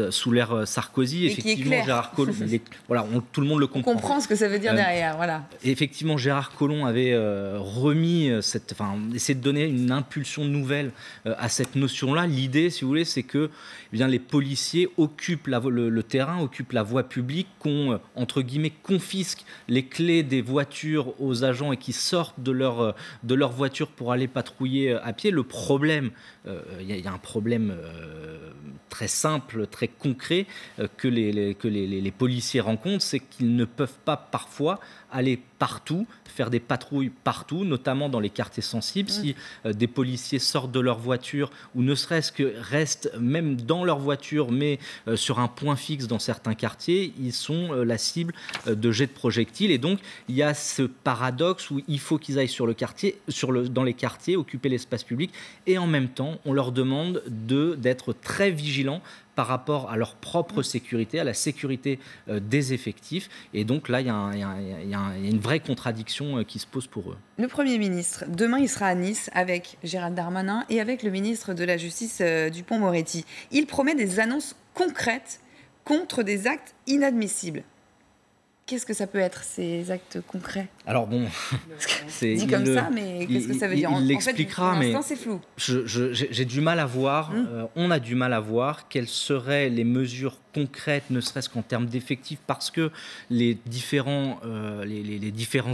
sous l'ère Sarkozy. Et effectivement, qui est Gérard Collomb, voilà, tout le monde le comprend. On comprend ce que ça veut dire derrière, voilà. Effectivement, Gérard Collomb avait essayé de donner une impulsion nouvelle à cette notion-là. L'idée, si vous voulez, c'est que les policiers occupent le terrain, occupent la voie publique, qu'on, entre guillemets, confisque les clés des voitures aux agents et qui sortent de leur voiture pour aller patrouiller à pied. Le problème, il y a un problème très simple, très concret que les policiers rencontrent, c'est qu'ils ne peuvent pas parfois aller partout, faire des patrouilles partout, notamment dans les quartiers sensibles. Si des policiers sortent de leur voiture ou ne serait-ce que restent même dans leur voiture, mais sur un point fixe dans certains quartiers, ils sont la cible de jets de projectiles. Et donc, il y a ce paradoxe où il faut qu'ils aillent dans les quartiers, occuper l'espace public, et en même temps, on leur demande d'être très vigilants par rapport à leur propre sécurité, à la sécurité des effectifs. Et donc là, il y a une vraie contradiction qui se pose pour eux. Le Premier ministre, demain, il sera à Nice avec Gérald Darmanin et avec le ministre de la Justice, Dupond-Moretti. Il promet des annonces concrètes contre des actes inadmissibles. Qu'est-ce que ça peut être, ces actes concrets? Alors bon, c'est dit comme ça, mais qu'est-ce que ça veut dire? Il l'expliquera, mais pour l'instant, c'est flou. J'ai du mal à voir, on a du mal à voir quelles seraient les mesures concrètes, ne serait-ce qu'en termes d'effectifs, parce que les différents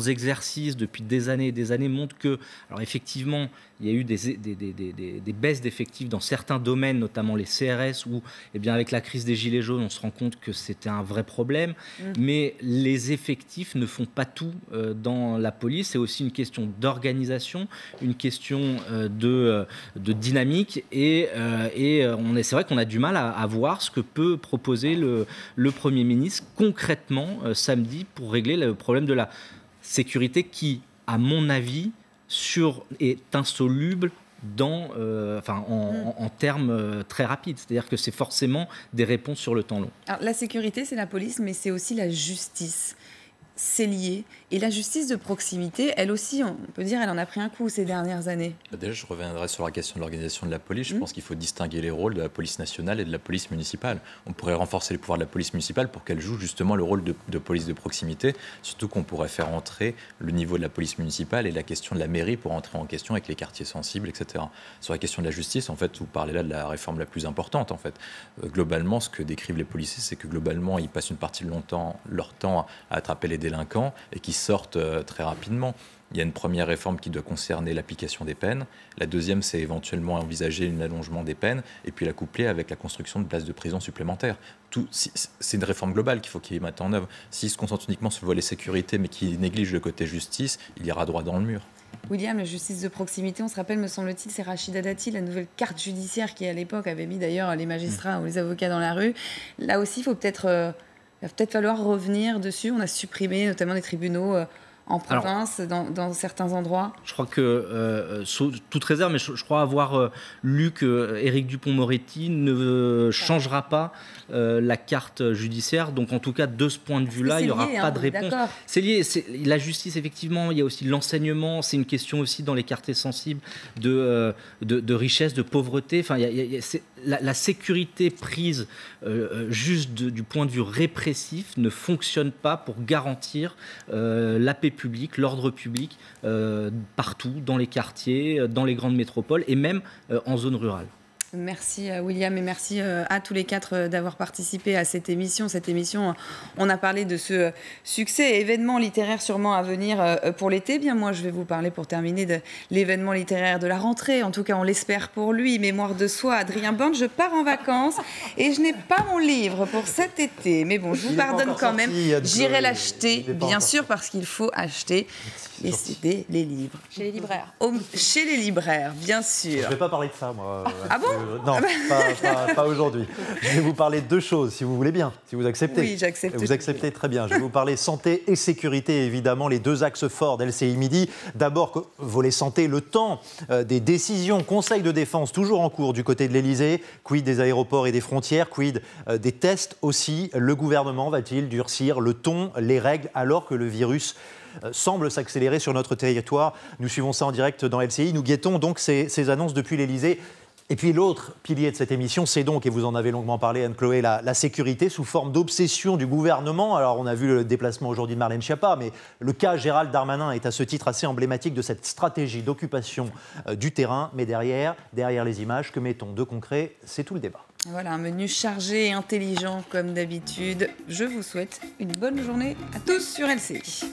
exercices depuis des années et des années montrent que, alors effectivement, il y a eu des baisses d'effectifs dans certains domaines, notamment les CRS, où, avec la crise des Gilets jaunes, on se rend compte que c'était un vrai problème. Mais les effectifs ne font pas tout dans la police. C'est aussi une question d'organisation, une question de dynamique. Et c'est vrai qu'on a du mal à voir ce que peut proposer le Premier ministre concrètement samedi pour régler le problème de la sécurité qui, à mon avis, est insoluble en termes très rapides. C'est-à-dire que c'est forcément des réponses sur le temps long. Alors, la sécurité, c'est la police, mais c'est aussi la justice. C'est lié. Et la justice de proximité, elle aussi, on peut dire, elle en a pris un coup ces dernières années. Déjà, je reviendrai sur la question de l'organisation de la police. Je pense qu'il faut distinguer les rôles de la police nationale et de la police municipale. On pourrait renforcer les pouvoirs de la police municipale pour qu'elle joue justement le rôle de police de proximité, surtout qu'on pourrait faire entrer le niveau de la police municipale et la question de la mairie pour entrer en question avec les quartiers sensibles, etc. Sur la question de la justice, en fait, vous parlez là de la réforme la plus importante. En fait, globalement, ce que décrivent les policiers, c'est que globalement, ils passent une partie de leur temps à attraper les délinquants et qui sortent très rapidement. Il y a une première réforme qui doit concerner l'application des peines. La deuxième, c'est éventuellement envisager un allongement des peines et puis la coupler avec la construction de places de prison supplémentaires. C'est une réforme globale qu'il faut qu'il mette en œuvre. S'il se concentre uniquement sur le volet sécurité mais qu'il néglige le côté justice, il ira droit dans le mur. William, la justice de proximité, on se rappelle, me semble-t-il, c'est Rachida Dati, la nouvelle carte judiciaire qui, à l'époque, avait mis d'ailleurs les magistrats ou les avocats dans la rue. Là aussi, il va peut-être falloir revenir dessus. On a supprimé notamment des tribunaux en province, dans certains endroits? Je crois que, sous toute réserve, mais je crois avoir lu que Éric Dupond-Moretti ne changera pas la carte judiciaire. Donc en tout cas, de ce point de vue-là, il n'y aura pas de réponse. C'est lié. La justice, effectivement, il y a aussi l'enseignement. C'est une question aussi dans les quartiers sensibles de richesse, de pauvreté. Enfin, la sécurité prise juste du point de vue répressif ne fonctionne pas pour garantir la paix publique, l'ordre public partout, dans les quartiers, dans les grandes métropoles et même en zone rurale. Merci William et merci à tous les quatre d'avoir participé à cette émission. Cette émission, on a parlé de ce succès, événement littéraire sûrement à venir pour l'été. Bien, moi, je vais vous parler pour terminer de l'événement littéraire de la rentrée. En tout cas, on l'espère pour lui. Mémoire de soi, Adrien Borne. Je pars en vacances et je n'ai pas mon livre pour cet été. Mais bon, je vous pardonne quand même. J'irai l'acheter, bien sûr, parce qu'il faut acheter les CD, les livres. Chez les libraires. Chez les libraires, bien sûr. Je ne vais pas parler de ça, moi. Ah bon? Non, pas aujourd'hui. Je vais vous parler de deux choses, si vous voulez bien, si vous acceptez. Oui, j'accepte. Vous acceptez, très bien. Je vais vous parler santé et sécurité, évidemment, les deux axes forts d'LCI Midi. D'abord, volet santé, le temps des décisions. Conseil de défense, toujours en cours du côté de l'Elysée. Quid des aéroports et des frontières? Quid des tests aussi? Le gouvernement va-t-il durcir le ton, les règles, alors que le virus semble s'accélérer sur notre territoire? Nous suivons ça en direct dans LCI. Nous guettons donc ces annonces depuis l'Elysée. Et puis l'autre pilier de cette émission, c'est donc, et vous en avez longuement parlé Anne-Chloé, la sécurité sous forme d'obsession du gouvernement. Alors on a vu le déplacement aujourd'hui de Marlène Schiappa, mais le cas Gérald Darmanin est à ce titre assez emblématique de cette stratégie d'occupation du terrain. Mais derrière les images, que mettons de concret? C'est tout le débat. Voilà, un menu chargé et intelligent comme d'habitude. Je vous souhaite une bonne journée à tous sur LCI.